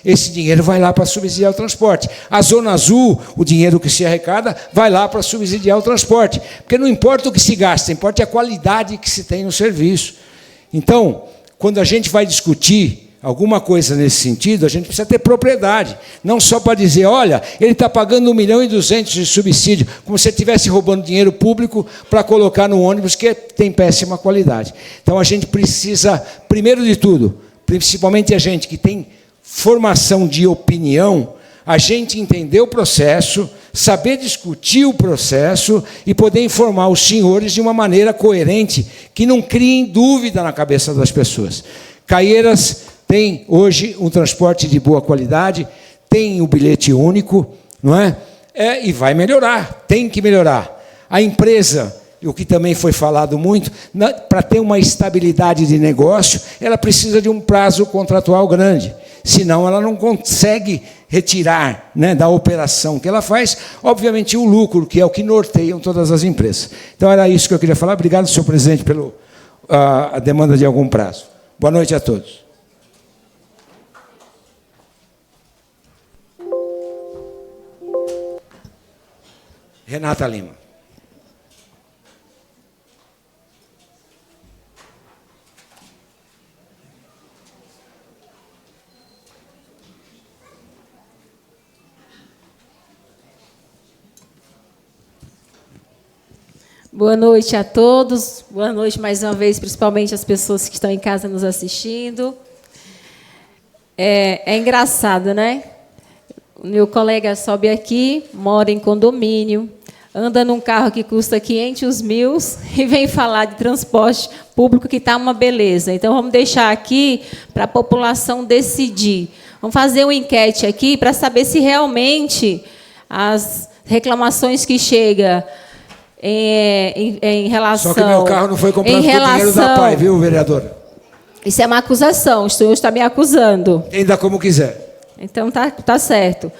esse dinheiro vai lá para subsidiar o transporte. A Zona Azul, o dinheiro que se arrecada, vai lá para subsidiar o transporte. Porque não importa o que se gasta, importa a qualidade que se tem no serviço. Então, quando a gente vai discutir alguma coisa nesse sentido, a gente precisa ter propriedade, não só para dizer, olha, ele está pagando 1.200.000 de subsídio, como se ele estivesse roubando dinheiro público para colocar no ônibus que tem péssima qualidade. Então, a gente precisa, primeiro de tudo, principalmente a gente que tem formação de opinião, a gente entender o processo, saber discutir o processo e poder informar os senhores de uma maneira coerente, que não criem dúvida na cabeça das pessoas. Caieiras tem hoje um transporte de boa qualidade, tem o bilhete único, não é? E vai melhorar, tem que melhorar. A empresa, o que também foi falado muito, para ter uma estabilidade de negócio, ela precisa de um prazo contratual grande, senão ela não consegue retirar, né, da operação que ela faz, obviamente, o lucro, que é o que norteiam todas as empresas. Então, era isso que eu queria falar. Obrigado, senhor presidente, pela demanda de algum prazo. Boa noite a todos. Renata Lima. Boa noite a todos. Boa noite mais uma vez, principalmente as pessoas que estão em casa nos assistindo. É engraçado, né? O meu colega sobe aqui, mora em condomínio, anda num carro que custa 500 mil e vem falar de transporte público que está uma beleza. Então, vamos deixar aqui para a população decidir. Vamos fazer uma enquete aqui para saber se realmente as reclamações que chegam em relação... Só que meu carro não foi comprado com dinheiro da PAI, viu, vereador? Isso é uma acusação, o senhor está me acusando. Ainda como quiser. Então, tá certo.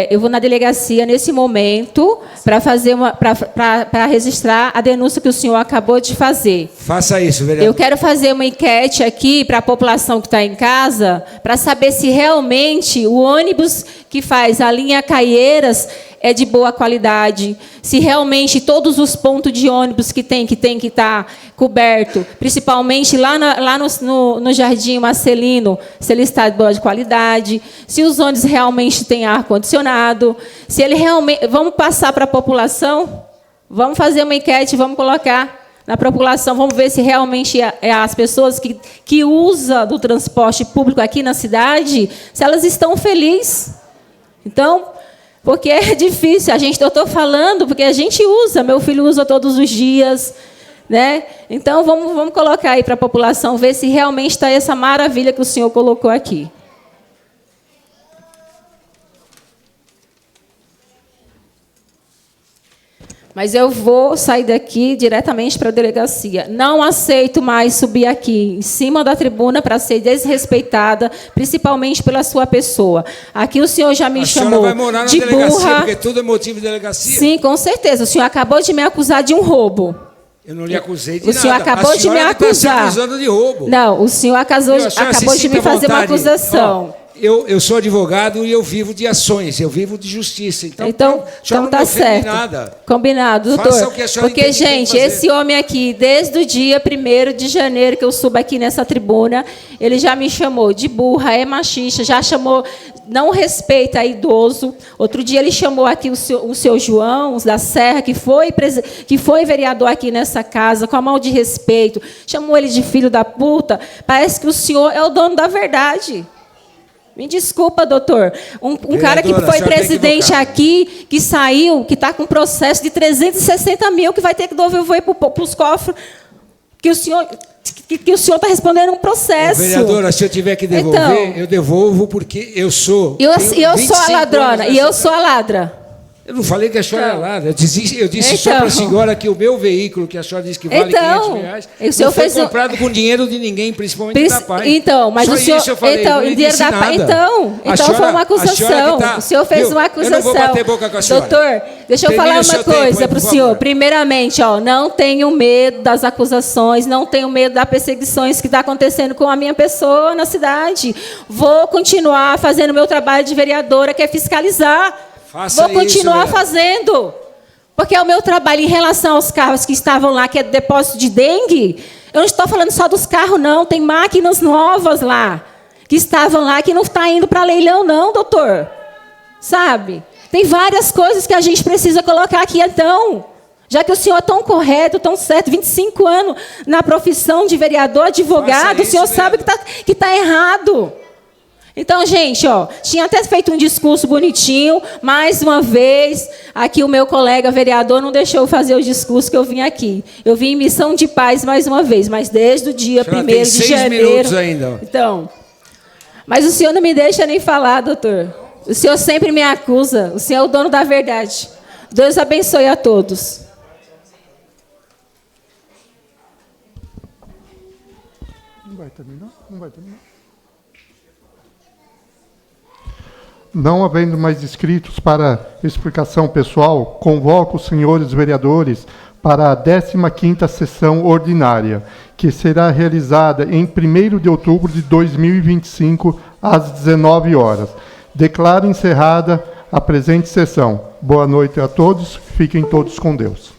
Eu vou na delegacia nesse momento para registrar a denúncia que o senhor acabou de fazer. Faça isso, vereador. Eu quero fazer uma enquete aqui para a população que está em casa, para saber se realmente o ônibus que faz a linha Caieiras é de boa qualidade, se realmente todos os pontos de ônibus que tem que estar coberto, principalmente lá no Jardim Marcelino, se ele está de boa qualidade, se os ônibus realmente têm ar-condicionado, se ele realmente... Vamos passar para a população? Vamos fazer uma enquete, vamos colocar na população, vamos ver se realmente as pessoas que usam do transporte público aqui na cidade, se elas estão felizes. Então, porque é difícil, eu estou falando porque a gente usa, meu filho usa todos os dias, né? Então, vamos colocar aí para a população, ver se realmente está essa maravilha que o senhor colocou aqui. Mas eu vou sair daqui diretamente para a delegacia. Não aceito mais subir aqui, em cima da tribuna, para ser desrespeitada, principalmente pela sua pessoa. Aqui o senhor já me chamou vai morar na de delegacia, burra. porque tudo é motivo de delegacia. Sim, com certeza. O senhor acabou de me acusar de um roubo. Eu não lhe acusei de nada. O senhor acabou de me acusar. Está se acusando de roubo. Não, o senhor acabou de me fazer uma acusação. Eu sou advogado e eu vivo de ações, eu vivo de justiça. Então tá certo. Nada. Combinado, doutor. Faça o que a senhora porque, gente, esse homem aqui, desde o dia 1º de janeiro que eu subo aqui nessa tribuna, ele já me chamou de burra, é machista, já chamou, não respeita idoso. Outro dia ele chamou aqui o seu João da Serra, que foi vereador aqui nessa casa, com a mão de respeito. Chamou ele de filho da puta. Parece que o senhor é o dono da verdade. Me desculpa, doutor. Um cara que foi presidente aqui, que saiu, que está com um processo de 360 mil, que vai ter que devolver para os cofres, que o senhor está respondendo um processo. Vereadora, se eu tiver que devolver, então, eu devolvo, porque eu sou. Eu sou a ladrona, e eu sou a ladra. Eu não falei que a senhora é ladra. Eu disse só para a senhora que o meu veículo, que a senhora disse que vale R$500, não foi comprado com dinheiro de ninguém, principalmente da PAI. Então, mas só o senhor... Isso eu falei, então, dinheiro da PAI. Então foi uma acusação. O senhor fez uma acusação. Eu não vou bater boca com a senhora. Doutor, deixa eu falar uma coisa para o senhor. Primeiramente, não tenho medo das acusações, não tenho medo das perseguições que está acontecendo com a minha pessoa na cidade. Vou continuar fazendo meu trabalho de vereadora, que é fiscalizar. Vou continuar fazendo, porque é o meu trabalho em relação aos carros que estavam lá, que é depósito de dengue. Eu não estou falando só dos carros, não. Tem máquinas novas lá, que estavam lá, que não está indo para leilão, não, doutor. Sabe? Tem várias coisas que a gente precisa colocar aqui, então. Já que o senhor é tão correto, tão certo, 25 anos na profissão de vereador, advogado, o senhor sabe que está errado. Então, gente, tinha até feito um discurso bonitinho, mais uma vez, aqui o meu colega vereador não deixou eu fazer o discurso que eu vim aqui. Eu vim em missão de paz mais uma vez, mas desde o dia 1º de janeiro... 6 minutos ainda. Então, mas o senhor não me deixa nem falar, doutor. O senhor sempre me acusa, o senhor é o dono da verdade. Deus abençoe a todos. Não vai terminar? Não vai terminar. Não havendo mais inscritos para explicação pessoal, convoco os senhores vereadores para a 15ª sessão ordinária, que será realizada em 1º de outubro de 2025, às 19 horas. Declaro encerrada a presente sessão. Boa noite a todos, fiquem todos com Deus.